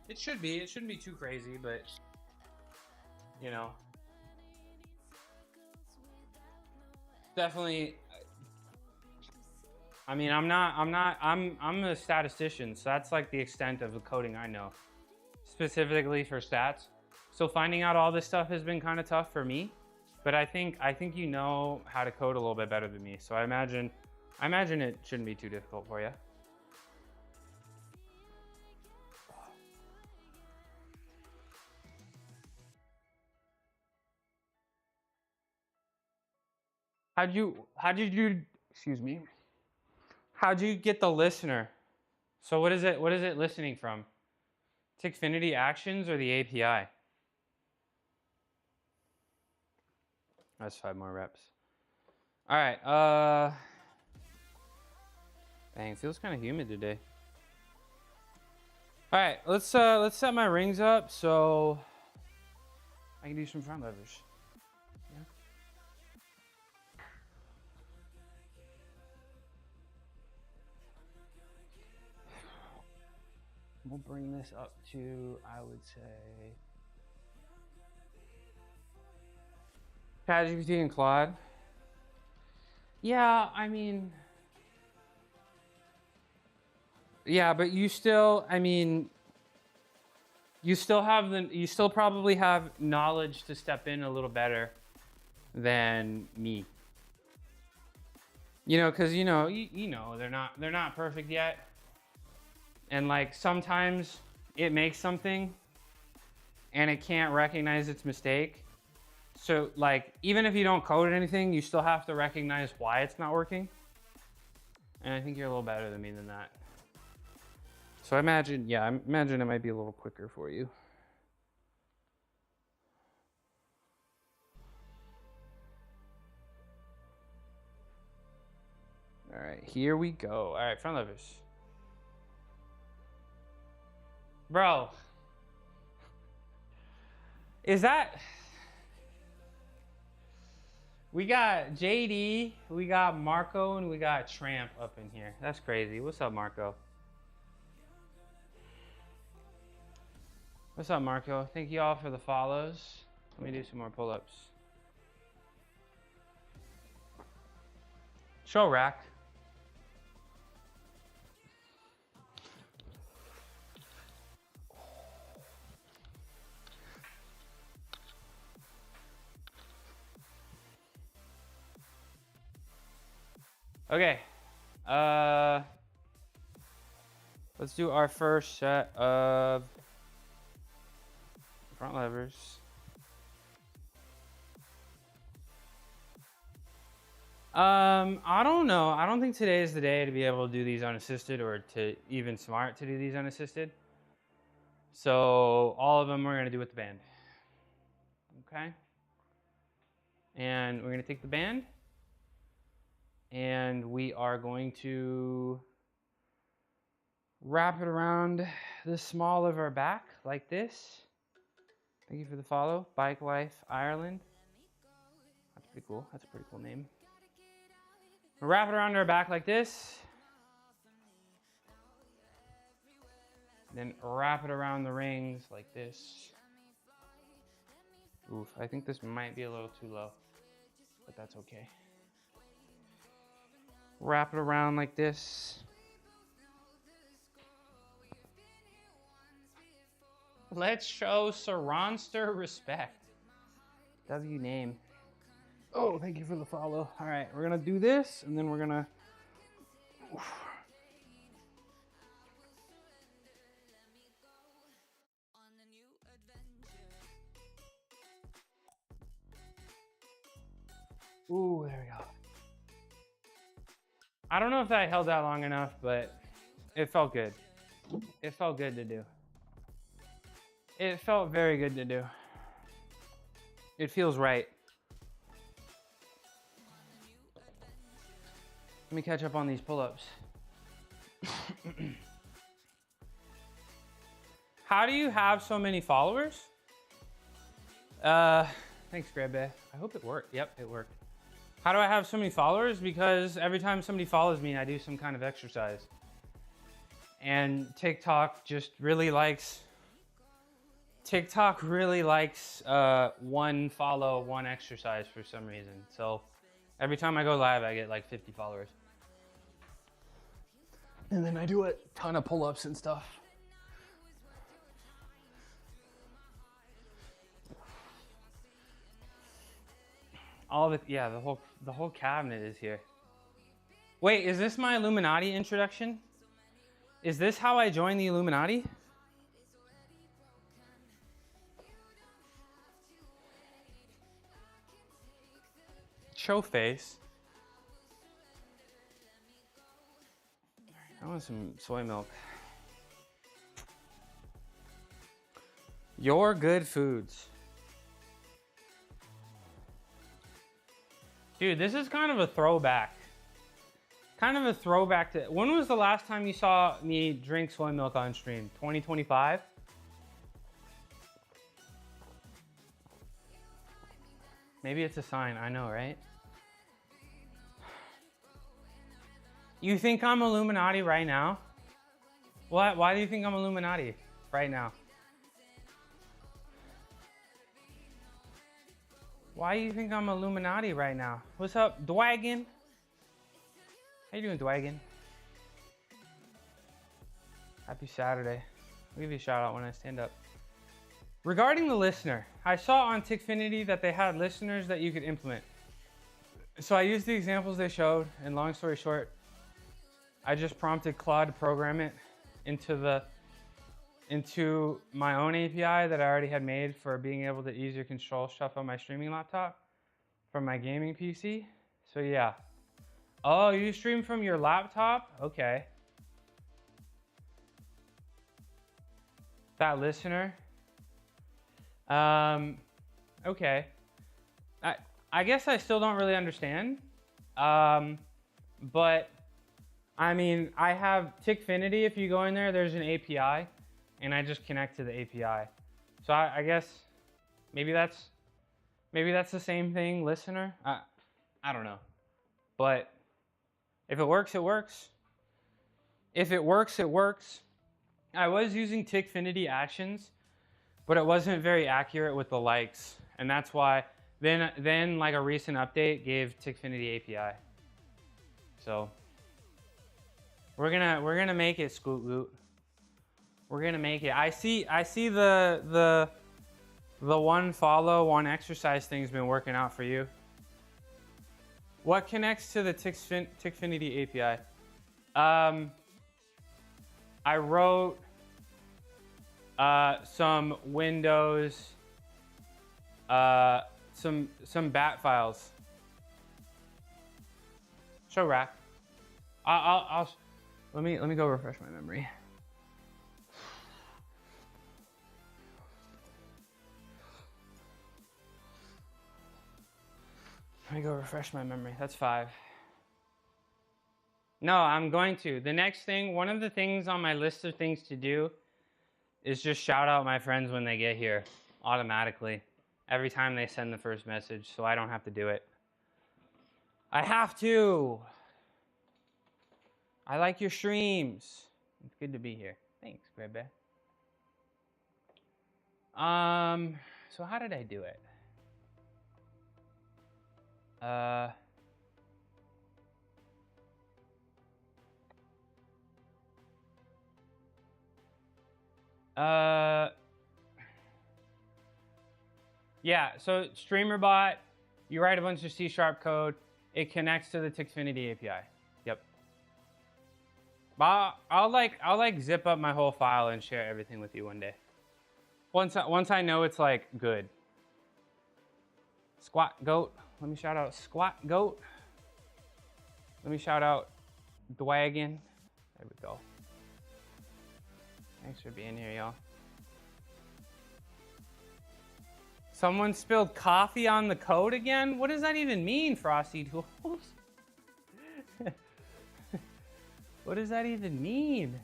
it should be. It shouldn't be too crazy, but you know, definitely. I mean, I'm a statistician, so that's like the extent of the coding I know, specifically for stats. So finding out all this stuff has been kind of tough for me, but I think you know how to code a little bit better than me. So I imagine it shouldn't be too difficult for you. How'd you excuse me? How'd you get the listener? So what is it listening from? Tickfinity actions or the API? That's 5 more reps. All right, dang, it feels kind of humid today. All right, let's set my rings up so I can do some front levers. Yeah. We'll bring this up to, I would say, ChatGPT and Claude. Yeah, I mean, yeah, but you still, I mean, you still probably have knowledge to step in a little better than me. You know, because you know they're not perfect yet, and like sometimes it makes something and it can't recognize its mistake. So like even if you don't code anything, you still have to recognize why it's not working. And I think you're a little better than me than that. So I imagine it might be a little quicker for you. All right, here we go. All right, front levers. Bro, is that... We got JD, we got Marco, and we got Tramp up in here. That's crazy. What's up, Marco? What's up, Marco? Thank you all for the follows. Let me do some more pull-ups. Show rack. Okay, let's do our first set of front levers. I don't know. I don't think today is the day to be able to do these unassisted, or to even smart to do these unassisted. So all of them we're gonna do with the band. Okay. And we're gonna take the band, and we are going to wrap it around the small of our back like this. Thank you for the follow. Bike Life Ireland. That's pretty cool. That's a pretty cool name. We'll wrap it around our back like this. Then wrap it around the rings like this. Oof, I think this might be a little too low, but that's okay. Wrap it around like this. Let's show Saronster respect. W name. Oh, thank you for the follow. All right, we're gonna do this, and then we're gonna. Ooh, there we go. I don't know if that held out long enough, but it felt good. It felt good to do. It felt very good to do. It feels right. Let me catch up on these pull-ups. How do you have so many followers? Thanks, Grebe. I hope it worked. Yep, it worked. How do I have so many followers? Because every time somebody follows me, I do some kind of exercise. And TikTok really likes one follow, one exercise for some reason. So every time I go live, I get like 50 followers. And then I do a ton of pull-ups and stuff. All of it, yeah, the whole cabinet is here. Wait, is this my Illuminati introduction? Is this how I joined the Illuminati? Show face. I want some soy milk. Your good foods. Dude, this is kind of a throwback. Kind of a throwback to, when was the last time you saw me drink soy milk on stream? 2025? Maybe it's a sign, I know, right? You think I'm Illuminati right now? What? Why do you think I'm Illuminati right now? Why do you think I'm Illuminati right now? What's up, Dwagon? How you doing, Dwagon? Happy Saturday. I'll give you a shout out when I stand up. Regarding the listener, I saw on Tickfinity that they had listeners that you could implement. So I used the examples they showed, and long story short, I just prompted Claude to program it into my own API that I already had made for being able to easier control stuff on my streaming laptop from my gaming PC. So yeah. Oh, you stream from your laptop? Okay. That listener? Okay. I guess I still don't really understand. But I mean, I have Tickfinity. If you go in there, there's an API, and I just connect to the API. So I guess maybe that's the same thing, listener. I don't know, but if it works, it works. If it works, it works. I was using Tickfinity Actions, but it wasn't very accurate with the likes, and that's why. Then like a recent update gave Tickfinity API. So we're gonna make it, Scoot Loot. We're gonna make it. I see the one follow, one exercise thing's been working out for you. What connects to the Tickfinity API? I wrote some Windows, some bat files. Show rack. Let me go refresh my memory. Let me go refresh my memory. That's 5. No, I'm going to. The next thing, one of the things on my list of things to do is just shout out my friends when they get here automatically. Every time they send the first message, so I don't have to do it. I have to. I like your streams. It's good to be here. Thanks, Grebe. So how did I do it? Yeah, so StreamerBot, You write a bunch of C# code. It connects to the Tixfinity API. Yep. I'll like zip up my whole file and share everything with you one day. Once I know it's like good. Squat Goat. Let me shout out Squat Goat. Let me shout out Dwagon. There we go. Thanks for being here, y'all. Someone spilled coffee on the code again? What does that even mean, Frosty Tools? What does that even mean?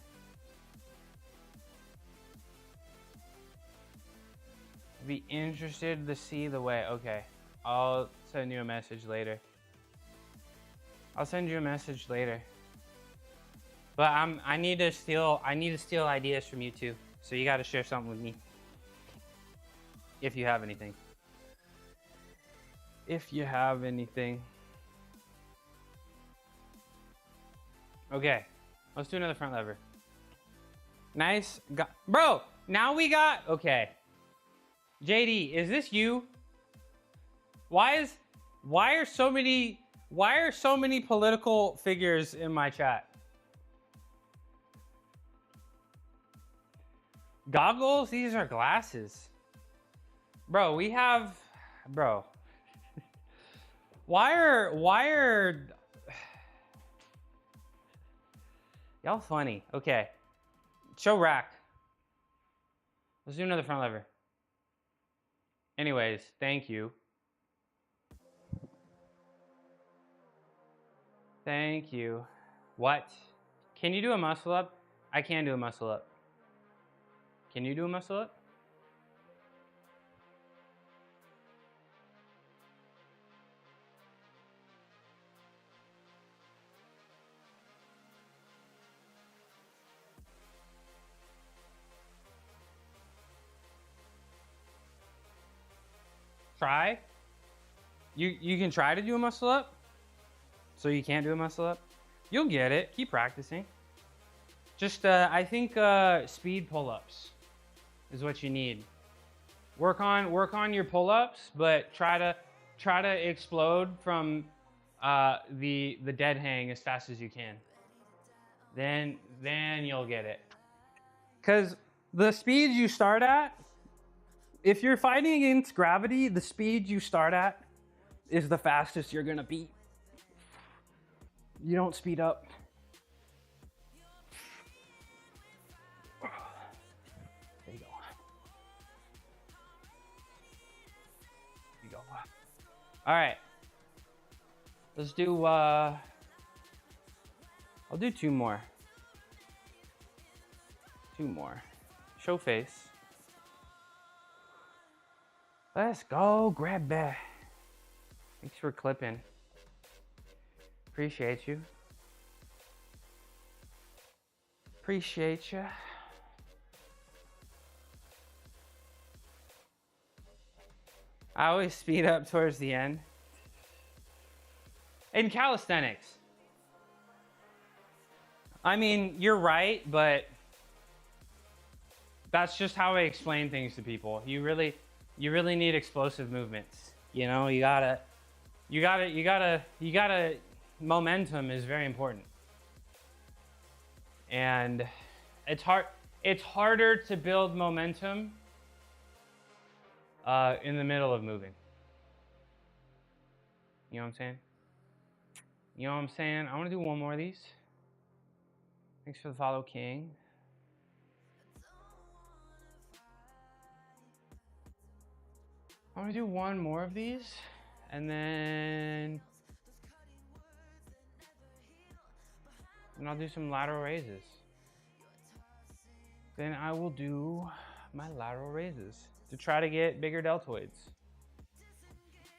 Be interested to see the way. Okay, I'll send you a message later. I'll send you a message later. But I need to steal ideas from you too. So you got to share something with me. If you have anything. If you have anything. Okay, let's do another front lever. Nice. Bro, now we got, okay. JD, is this you? Why are so many political figures in my chat? Goggles? These are glasses. Bro, we have, bro. Why are y'all funny? Okay. Show rack. Let's do another front lever. Anyways, thank you. Thank you. What? Can you do a muscle up? I can do a muscle up. Can you do a muscle up? Try. You can try to do a muscle up. So you can't do a muscle up. You'll get it. Keep practicing. Just I think speed pull-ups is what you need. Work on your pull-ups, but try to explode from the dead hang as fast as you can. Then you'll get it. Cause the speed you start at, if you're fighting against gravity, the speed you start at is the fastest you're gonna beat. You don't speed up. There you go. There you go. All right. Let's do, I'll do two more. Two more. Show face. Let's go, grab that. Thanks for clipping. Appreciate you. Appreciate you. I always speed up towards the end. In calisthenics. I mean, you're right, but that's just how I explain things to people. You really need explosive movements. You know, you gotta, momentum is very important. And it's harder to build momentum in the middle of moving. You know what I'm saying? You know what I'm saying? I wanna do one more of these. Thanks for the follow, King. I'm gonna do one more of these, and then I'll do some lateral raises. Then I will do my lateral raises to try to get bigger deltoids.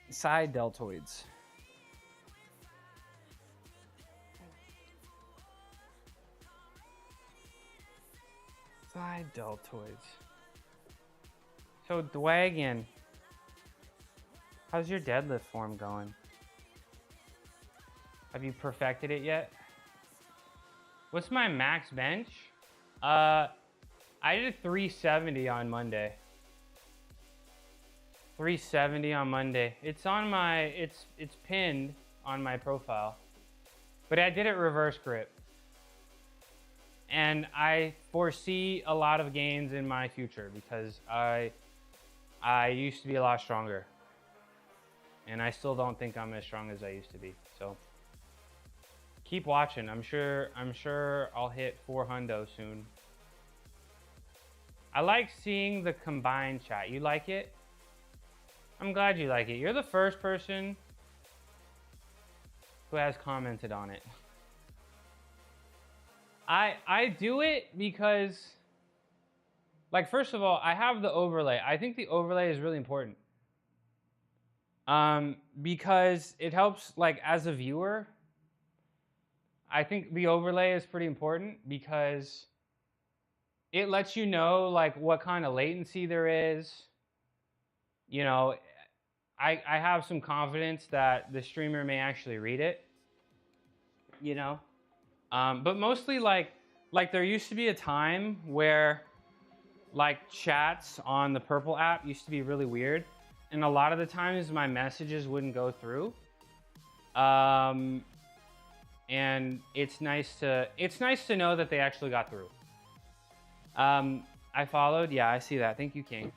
Side deltoids. Side deltoids. So Dwagon. How's your deadlift form going? Have you perfected it yet? What's my max bench? I did 370 on Monday. 370 on Monday. It's on my, it's pinned on my profile. But I did it reverse grip. And I foresee a lot of gains in my future because I used to be a lot stronger. And I still don't think I'm as strong as I used to be. So keep watching. I'm sure I'll hit 400 soon. I like seeing the combined chat. You like it? I'm glad you like it. You're the first person who has commented on it. I do it because, like, first of all, I have the overlay. I think the overlay is really important. Because it helps, like, as a viewer, I think the overlay is pretty important because it lets you know, like, what kind of latency there is. You know, I have some confidence that the streamer may actually read it, you know? But mostly, like there used to be a time where, like, chats on the Purple app used to be really weird. And a lot of the times my messages wouldn't go through. And it's nice to know that they actually got through. I followed. Yeah, I see that. Thank you, King.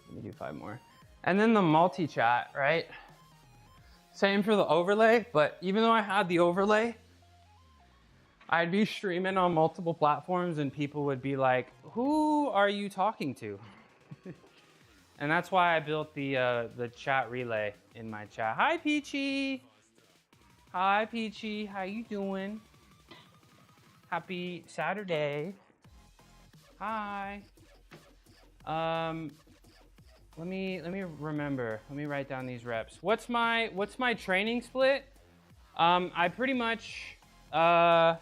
Let me do 5 more. And then the multi-chat, right? Same for the overlay, but even though I had the overlay, I'd be streaming on multiple platforms and people would be like, who are you talking to? And that's why I built the chat relay in my chat. Hi, Peachy. Hi, Peachy. How you doing? Happy Saturday. Hi. Let me remember. Let me write down these reps. What's my training split? I pretty much I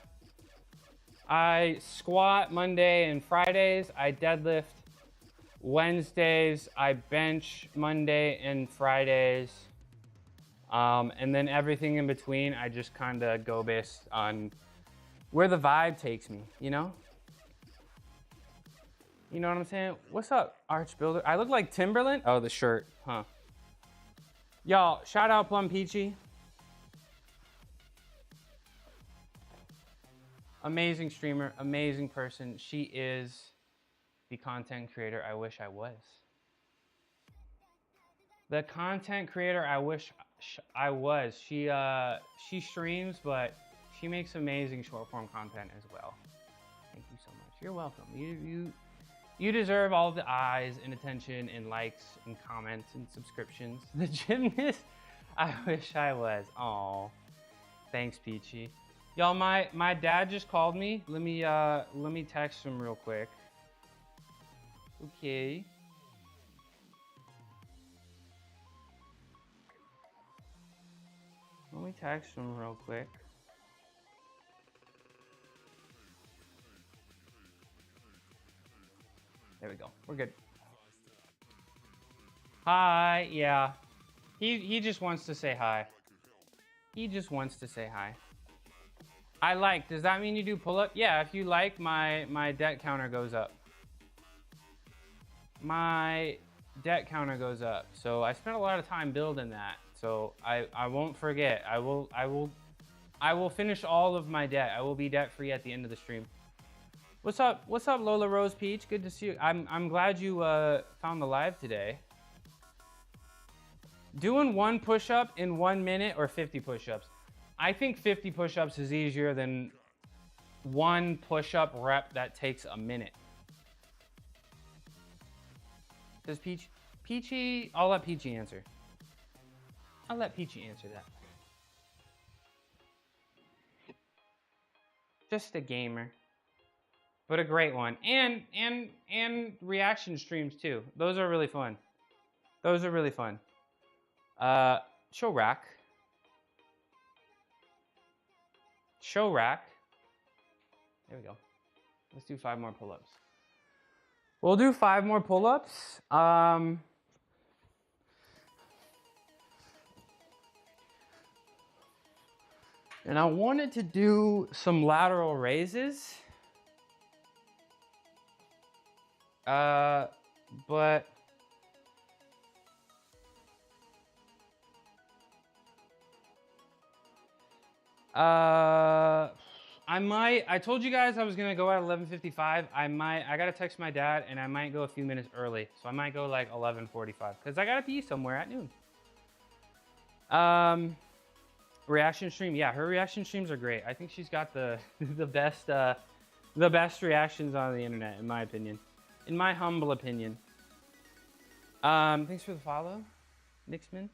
squat Monday and Fridays. I deadlift Wednesdays. I bench Monday and Fridays. And then everything in between, I just kind of go based on where the vibe takes me, you know? You know what I'm saying? What's up, Arch Builder? I look like Timberland? Oh, the shirt, huh? Y'all, shout out Plum Peachy. Amazing streamer, amazing person. She is the content creator I wish I was. The content creator I wish I was. She streams, but she makes amazing short form content as well. Thank you so much. You're welcome. You deserve all the eyes and attention and likes and comments and subscriptions. The gymnast I wish I was. Aw. Thanks, Peachy. Y'all, my dad just called me. Let me text him real quick. Okay. Let me text him real quick. There we go. We're good. Hi. Yeah. He just wants to say hi. He just wants to say hi. I like. Does that mean you do pull-up? Yeah, if you like, my debt counter goes up. My debt counter goes up. So I spent a lot of time building that. So I won't forget. I will finish all of my debt. I will be debt free at the end of the stream. What's up? What's up, Lola Rose Peach? Good to see you. I'm glad you found the live today. Doing 1 push-up in 1 minute or 50 push-ups? I think 50 push-ups is easier than 1 push-up rep that takes a minute. Does Peachy? I'll let Peachy answer. I'll let Peachy answer that. Just a gamer. But a great one. And reaction streams too. Those are really fun. Those are really fun. Show rack. Show rack. There we go. Let's do 5 more pull-ups. We'll do 5 more pull-ups. And I wanted to do some lateral raises. But I told you guys I was gonna go at 11:55. I gotta text my dad and I might go a few minutes early. So I might go like 11:45 because I gotta be somewhere at noon. Reaction stream, yeah, her reaction streams are great. I think she's got the the best reactions on the internet, in my opinion. In my humble opinion. Thanks for the follow, Nixman.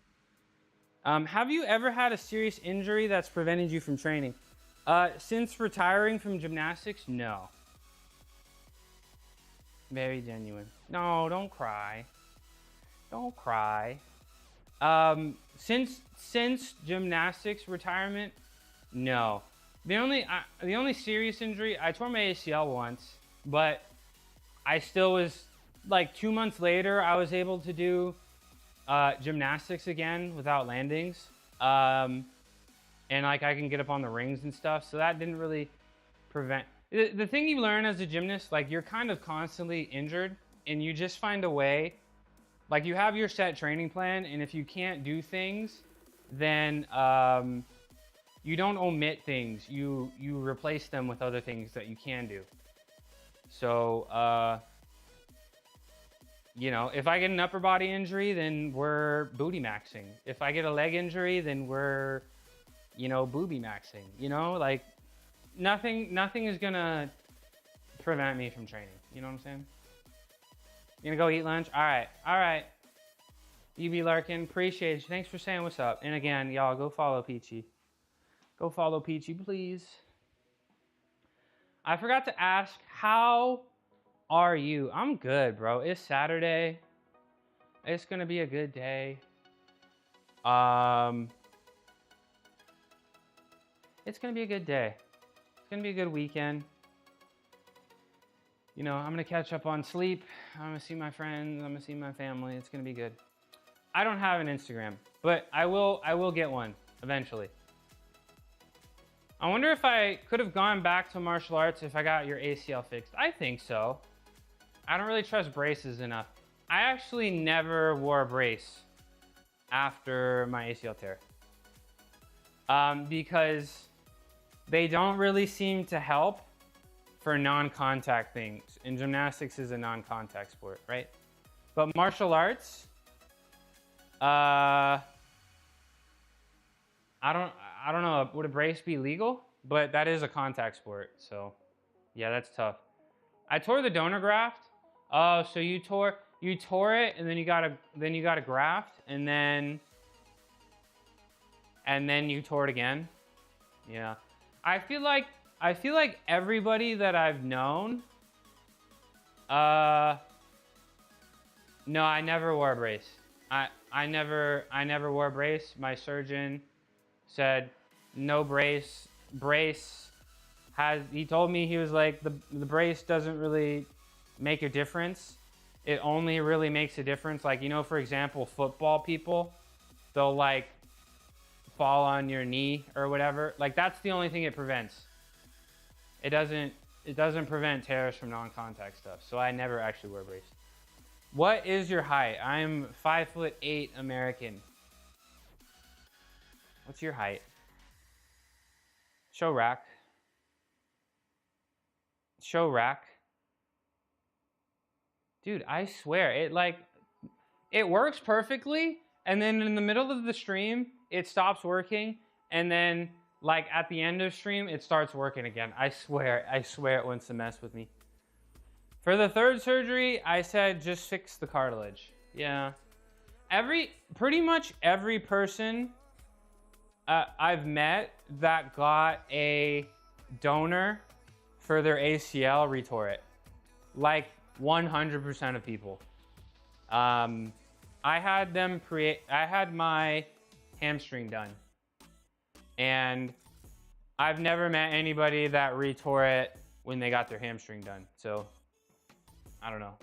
Have you ever had a serious injury that's prevented you from training? Since retiring from gymnastics, no. Very genuine. No, don't cry. Don't cry. Since gymnastics retirement, no. The only serious injury, I tore my ACL once, but I still was, like 2 months later, I was able to do gymnastics again without landings. And like I can get up on the rings and stuff. So that didn't really prevent. The thing you learn as a gymnast, like you're kind of constantly injured and you just find a way. Like you have your set training plan, and if you can't do things, then you don't omit things. You replace them with other things that you can do. So, you know, if I get an upper body injury, then we're booty maxing. If I get a leg injury, then we're, you know, booby maxing. You know, like nothing is gonna prevent me from training. You know what I'm saying? You gonna go eat lunch? All right. UB Larkin, appreciate you. Thanks for saying what's up. And again, y'all, go follow Peachy. Go follow Peachy, please. I forgot to ask, how are you? I'm good, bro. It's Saturday. It's gonna be a good day. It's gonna be a good day. It's gonna be a good weekend. You know, I'm gonna catch up on sleep. I'm gonna see my friends. I'm gonna see my family. It's gonna be good. I don't have an Instagram, but I will get one eventually. I wonder if I could have gone back to martial arts if I got your ACL fixed. I think so. I don't really trust braces enough. I actually never wore a brace after my ACL tear. Because they don't really seem to help for non-contact things. And gymnastics is a non-contact sport, right? But martial arts, I don't know, would a brace be legal? But that is a contact sport, so yeah, that's tough. I tore the donor graft. Oh, so you tore it, and then you got a graft, and then you tore it again. Yeah, I feel like everybody that I've known. No, I never wore a brace. I never wore a brace. My surgeon said no brace. He told me, he was like, the brace doesn't really make a difference. It only really makes a difference, like, you know, for example, football people, they'll like fall on your knee or whatever. Like that's the only thing it prevents. It doesn't prevent tears from non-contact stuff. So I never actually wear a brace. What is your height? I'm 5'8" American. What's your height? Show rack. Show rack. Dude, I swear, it works perfectly, and then in the middle of the stream, it stops working, and then like at the end of stream, it starts working again. I swear it wants to mess with me. For the third surgery, I said just fix the cartilage. Yeah. Pretty much every person I've met that got a donor for their ACL retore it. Like 100% of people. I had my hamstring done. And I've never met anybody that retore it when they got their hamstring done. So I don't know.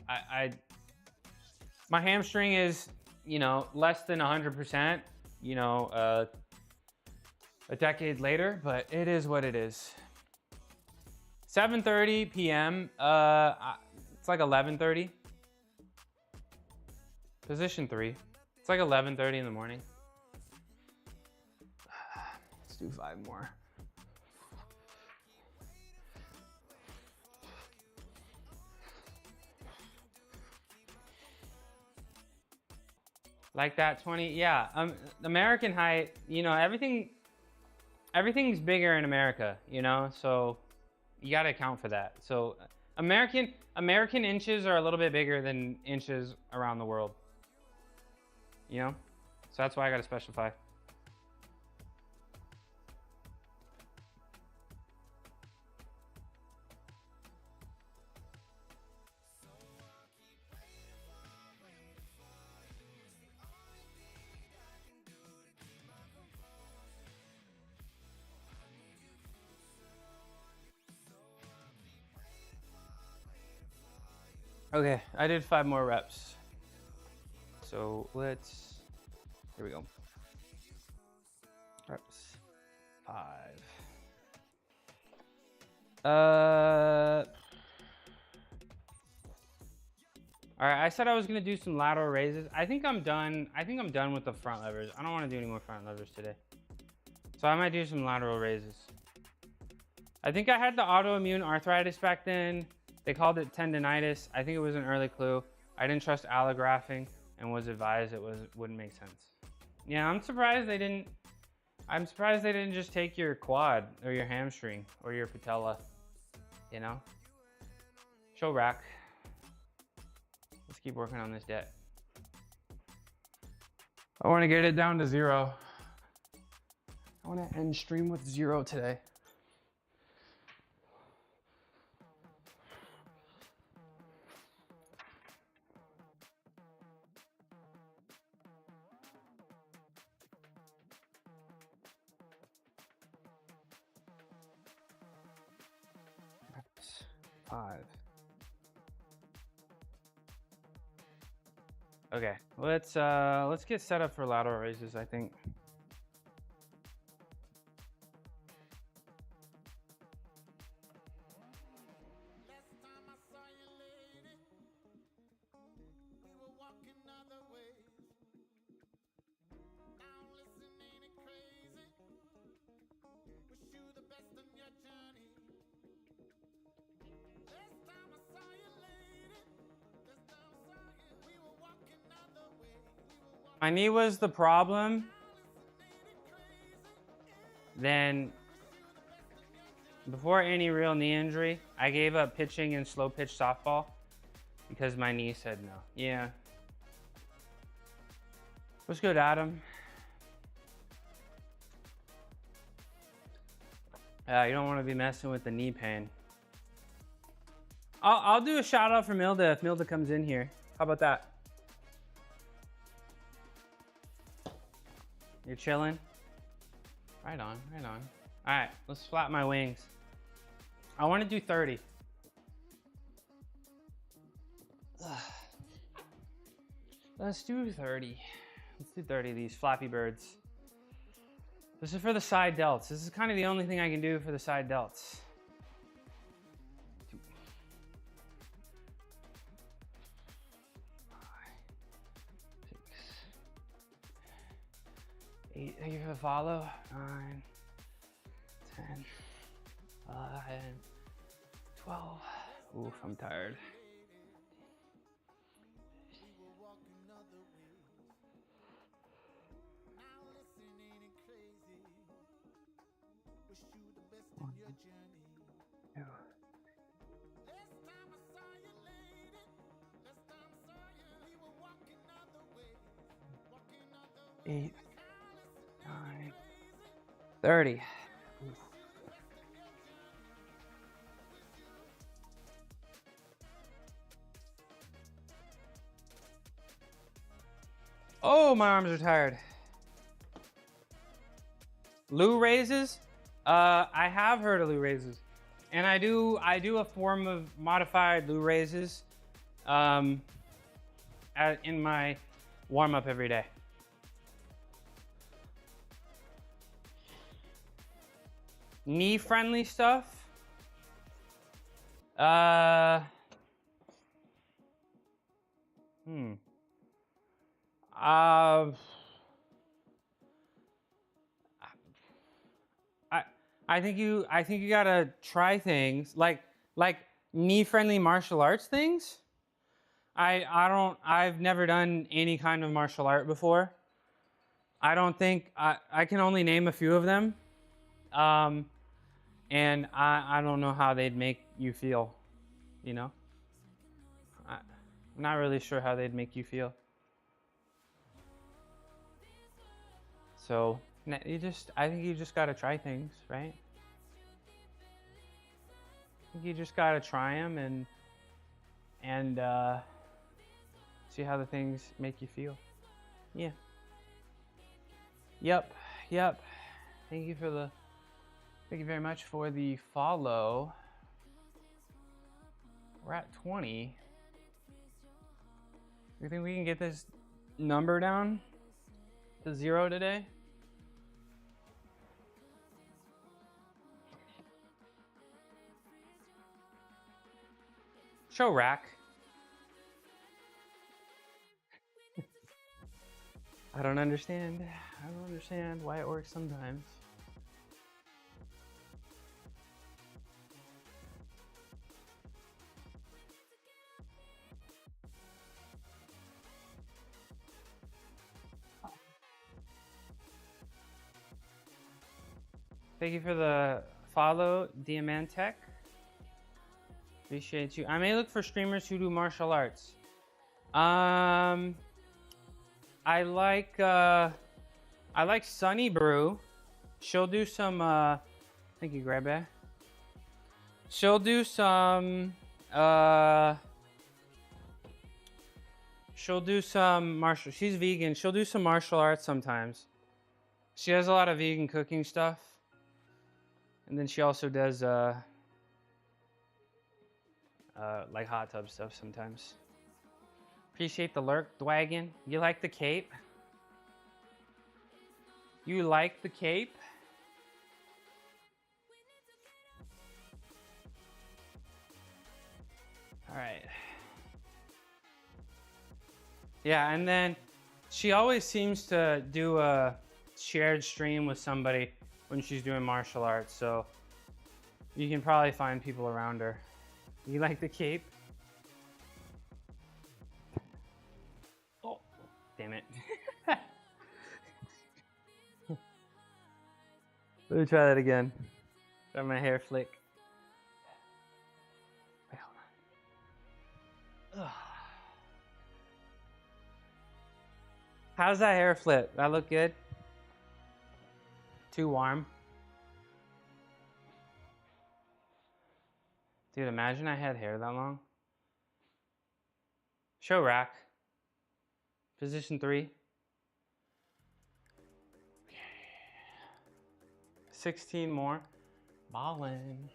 My hamstring is, you know, less than 100%, you know, a decade later, but it is what it is. 7:30 p.m. It's like 11:30. Position 3. It's like 11:30 in the morning. Let's do 5 more. Like that 20, yeah. American height, you know, everything's bigger in America, you know, so you got to account for that. So American inches are a little bit bigger than inches around the world, you know, so that's why I got to specify. Okay, I did 5 more reps. So here we go. Reps, 5. All right, I said I was gonna do some lateral raises. I think I'm done with the front levers. I don't wanna do any more front levers today. So I might do some lateral raises. I think I had the autoimmune arthritis back then. They called it tendinitis. I think it was an early clue. I didn't trust allographing and was advised it wouldn't make sense. Yeah, I'm surprised they didn't just take your quad or your hamstring or your patella, you know? Show rack. Let's keep working on this debt. I want to get it down to 0. I want to end stream with 0 today. Reps, 5. Okay, let's get set up for lateral raises, I think. My knee was the problem. Then, before any real knee injury, I gave up pitching in slow pitch softball because my knee said no. Yeah. What's good, Adam? You don't want to be messing with the knee pain. I'll do a shout out for Milda if Milda comes in here. How about that? You're chilling? Right on, right on. All right, let's flap my wings. I want to do 30. Let's do 30. Let's do 30 of these flappy birds. This is for the side delts. This is kind of the only thing I can do for the side delts. 2, 5, 6, 8. Thank you for the follow. 9, 10, 11, 12. Oof, I'm tired. Eight, 9, 30. Oh, my arms are tired. Lou raises? I have heard of Lou raises. And I do a form of modified Lou raises in my warm-up every day. Knee-friendly stuff. Uh, I I think you gotta try things like knee-friendly martial arts things. I've never done any kind of martial art before. I don't think I can only name a few of them. Um, and I don't know how they'd make you feel, you know? I'm not really sure how they'd make you feel. So, I think you just gotta try things, right? I think you just gotta try them and see how the things make you feel. Yeah. Yep. Yep. Thank you very much for the follow. We're at 20. You think we can get this number down to 0 today? Show rack. I don't understand. I don't understand why it works sometimes. Thank you for the follow, Diamantech. Appreciate you. I may look for streamers who do martial arts. I like Sunny Brew. She'll do some thank you, Grab Bag. She'll do some martial, she's vegan. She'll do some martial arts sometimes. She has a lot of vegan cooking stuff. And then she also does like hot tub stuff sometimes. Appreciate the lurk, Dwagon. You like the cape? You like the cape? All right. Yeah, and then she always seems to do a shared stream with somebody when she's doing martial arts, so you can probably find people around her. You like the cape? Oh, damn it. Let me try that again. Let my hair flick. Wait, hold on. Ugh. How's that hair flip? That look good? Too warm? Dude, imagine I had hair that long. Show rack. Position 3. 16 more. Ballin'.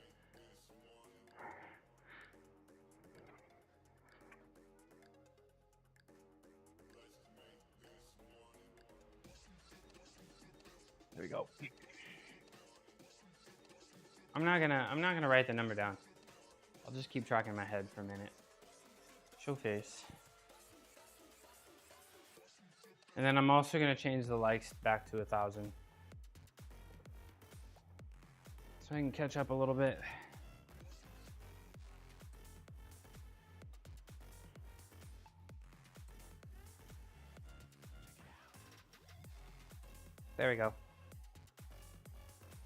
There we go. I'm not gonna write the number down. I'll just keep tracking in my head for a minute. Show face. And then I'm also gonna change the likes back to 1,000. So I can catch up a little bit. There we go.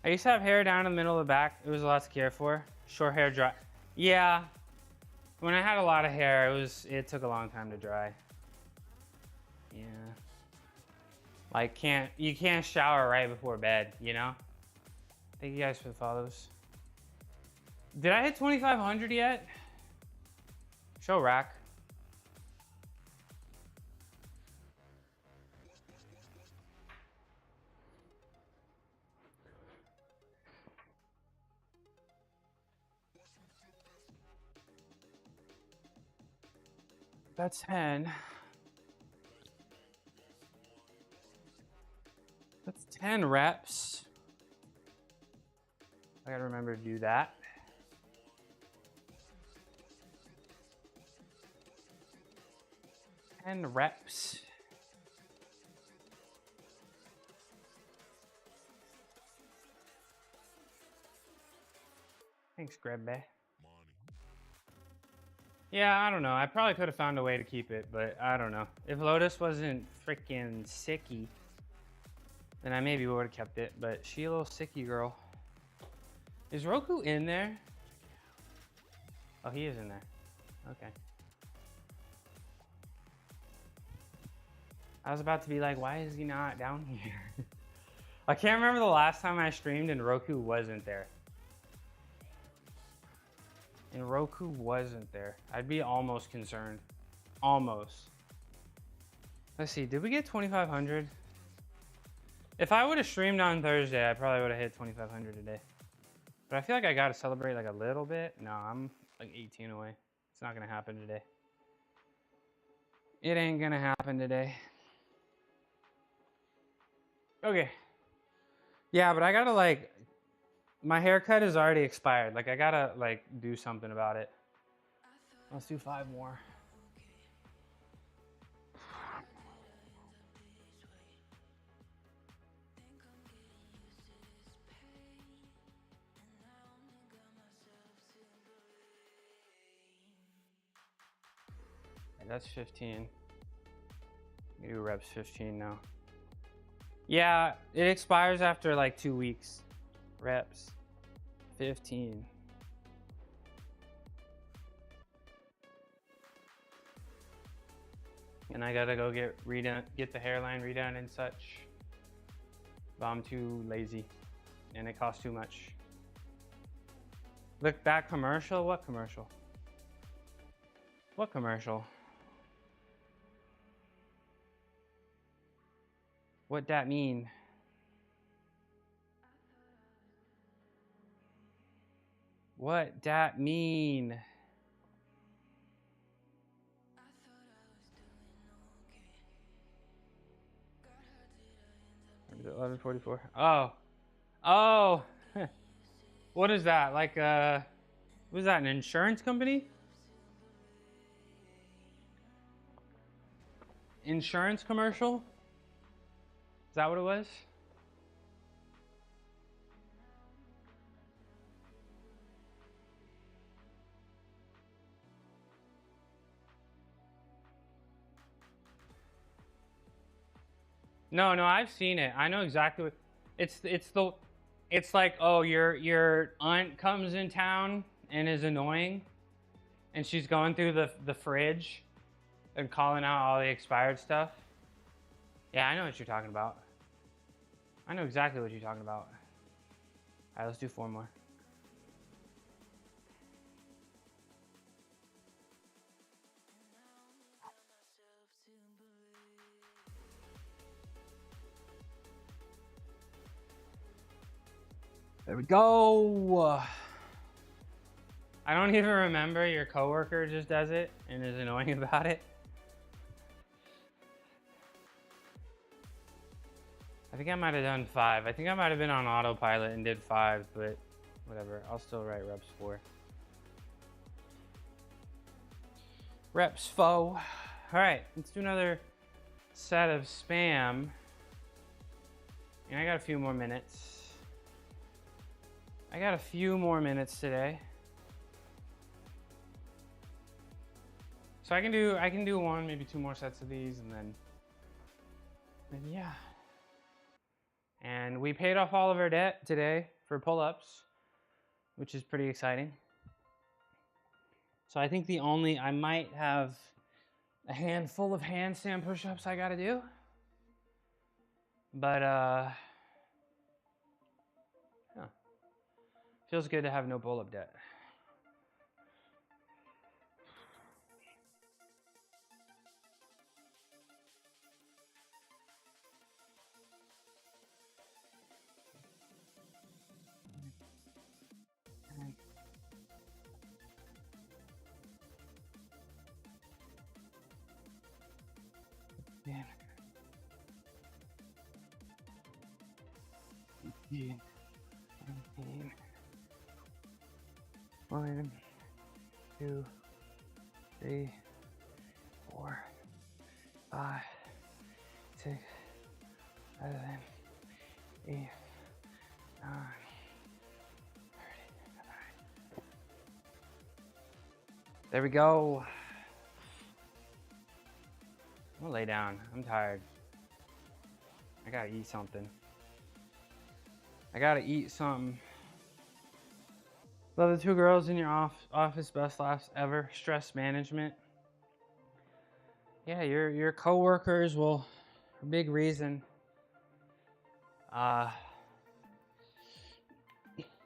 I used to have hair down in the middle of the back. It was a lot to care for. Short hair dry. Yeah. When I had a lot of hair, it took a long time to dry. Yeah. Like you can't shower right before bed, you know? Thank you guys for the follows. Did I hit 2,500 yet? Show rack. That's 10. That's 10 reps. I gotta remember to do that. And reps. Thanks, Grebe. Yeah, I don't know. I probably could have found a way to keep it, but I don't know. If Lotus wasn't freaking sicky, then I maybe would have kept it, but she a little sicky girl. Is Roku in there? Oh, he is in there. Okay. I was about to be like, why is he not down here? I can't remember the last time I streamed and Roku wasn't there. And Roku wasn't there. I'd be almost concerned. Almost. Let's see, did we get 2,500? If I would have streamed on Thursday, I probably would have hit 2,500 today. But I feel like I gotta celebrate like a little bit. No, I'm like 18 away. It's not gonna happen today. It ain't gonna happen today. Okay. Yeah, but I gotta like, my haircut is already expired. Like I gotta like do something about it. Let's do 5 more. That's 15. We do reps 15 now. Yeah, it expires after like 2 weeks. Reps 15. And I gotta go get the hairline redone and such. But I'm too lazy and it costs too much. Look, that commercial? What commercial? What commercial? What that mean? What that mean? 11:44. Oh. Oh. What is that? Like was that an insurance company? Insurance commercial? Is that what it was? No, I've seen it. I know exactly what it's like, oh, your aunt comes in town and is annoying and she's going through the fridge and calling out all the expired stuff. Yeah, I know what you're talking about. I know exactly what you're talking about. All right, let's do 4 more. There we go. I don't even remember. Your coworker just does it and is annoying about it. I think I might have done 5. I think I might have been on autopilot and did 5, but whatever. I'll still write reps 4. Reps 4. All right, let's do another set of spam. And I got a few more minutes. I got a few more minutes today. So I can do 1, maybe 2 more sets of these and then yeah. And we paid off all of our debt today for pull-ups, which is pretty exciting. So I think I might have a handful of handstand push-ups I gotta do. But feels good to have no pull-up debt. Yeah. 18, 19. 1, 2, 3, 4, 5, 6, 7, 8, 9, 30. There we go. I'm gonna lay down. I'm tired. I gotta eat something. Love the two girls in your office. Best laughs ever. Stress management. Yeah, your coworkers will a big reason for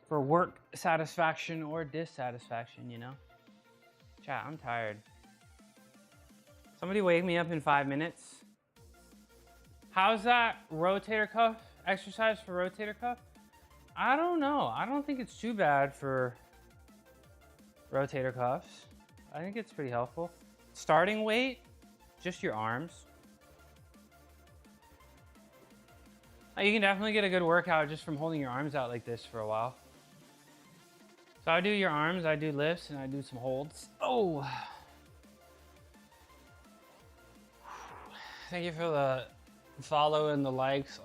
work satisfaction or dissatisfaction, you know? Chat, I'm tired. Somebody wake me up in 5 minutes. How's that rotator cuff exercise for rotator cuff? I don't know. I don't think it's too bad for rotator cuffs. I think it's pretty helpful. Starting weight, just your arms. You can definitely get a good workout just from holding your arms out like this for a while. So I do your arms, I do lifts, and I do some holds. Oh! Thank you for the follow and the likes.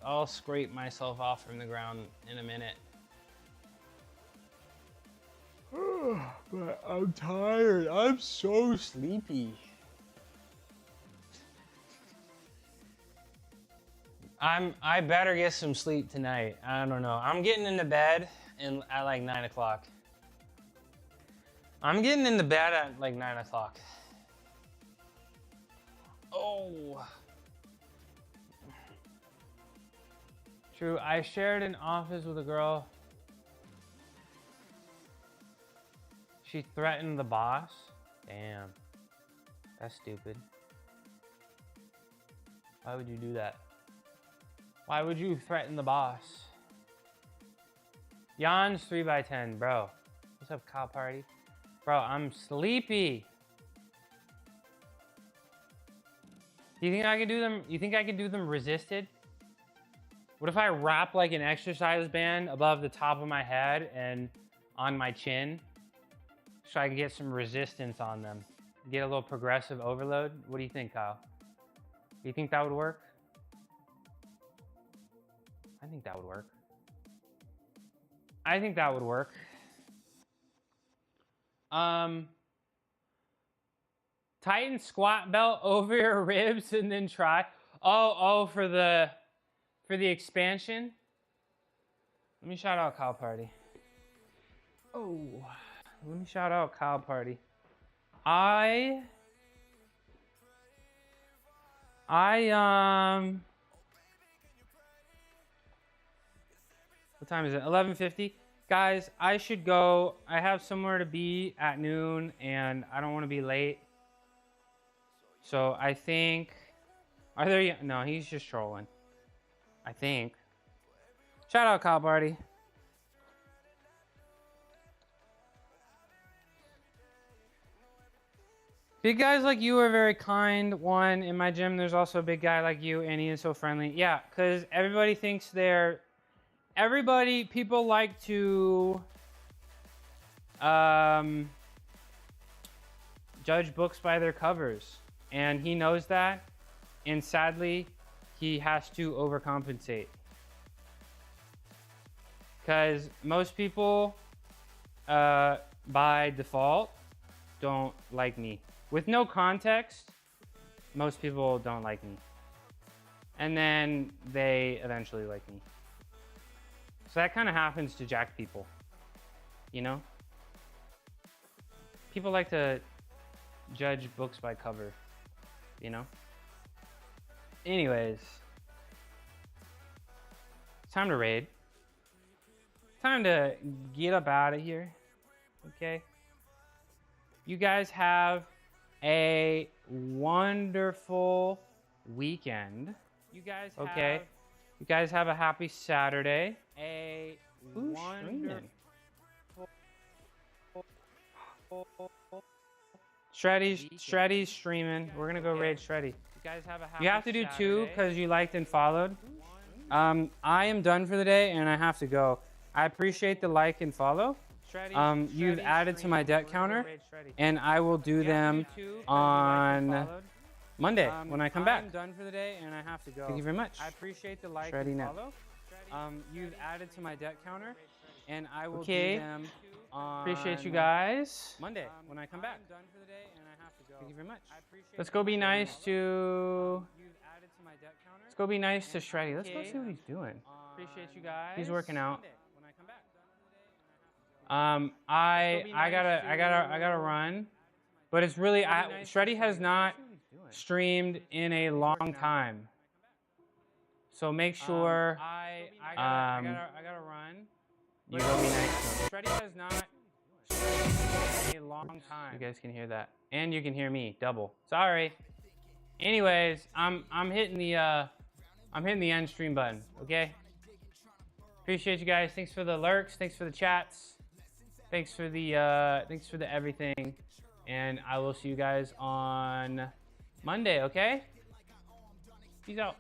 I'll scrape myself off from the ground in a minute. But I'm tired. I'm so sleepy. I better get some sleep tonight. I don't know. I'm getting into bed at like 9 o'clock. I'm getting into bed at like 9 o'clock. Oh. True, I shared an office with a girl. She threatened the boss. Damn. That's stupid. Why would you do that? Why would you threaten the boss? Jan's 3x10, bro. What's up, cow party? Bro, I'm sleepy. Do you think I can do them? You think I can do them resisted? What if I wrap like an exercise band above the top of my head and on my chin so I can get some resistance on them? Get a little progressive overload? What do you think, Kyle? Do you think that would work? I think that would work. I think that would work. Tighten squat belt over your ribs and then try. Oh, for the expansion. Let me shout out Kyle Party. Oh, let me shout out Kyle Party. What time is it? 11:50. Guys, I should go. I have somewhere to be at noon and I don't want to be late. So I think, are there, no, he's just trolling. I think. Shout out Kyle Party. Big guys like you are very kind. One, in my gym, there's also a big guy like you and he is so friendly. Yeah, because everybody thinks people like to judge books by their covers. And he knows that. And sadly, he has to overcompensate. Because most people, by default, don't like me. With no context, most people don't like me. And then they eventually like me. So that kind of happens to jacked people, you know? People like to judge books by cover, you know? Anyways, it's time to raid. Time to get up out of here, okay? You guys have a wonderful weekend. You guys You guys have a happy Saturday. Who's streaming? Shreddy's streaming. We're gonna go raid Shreddy. You guys have a happy You have to do Saturday. 2 because you liked and followed. I am done for the day and I have to go. I appreciate the like and follow. You've added to my debt counter, and I will do them on Monday when I come back. I'm done for the day, and I have to go. Thank you very much. I appreciate the like and follow. You've added to my debt counter, and I will Okay. do them on Appreciate you guys. Monday when I come back. I'm done for the day and I have to go. Thank you very much. I appreciate Let's you go be guys. nice to. You've added to my debt counter. Let's go be nice to Shreddy. Let's go see what he's doing. Appreciate you guys. He's working out. Monday when I come back. I'm done for the day and I have to go. I gotta run, but it's really Shreddy has not streamed in a long time, so make sure I gotta run. you go be nice to him. Shreddy has not streamed in a long time. You guys can hear that, and you can hear me double. Sorry. Anyways, I'm hitting the end stream button. Okay. Appreciate you guys. Thanks for the lurks. Thanks for the chats. Thanks for the everything, and I will see you guys on Monday. Okay. Peace out.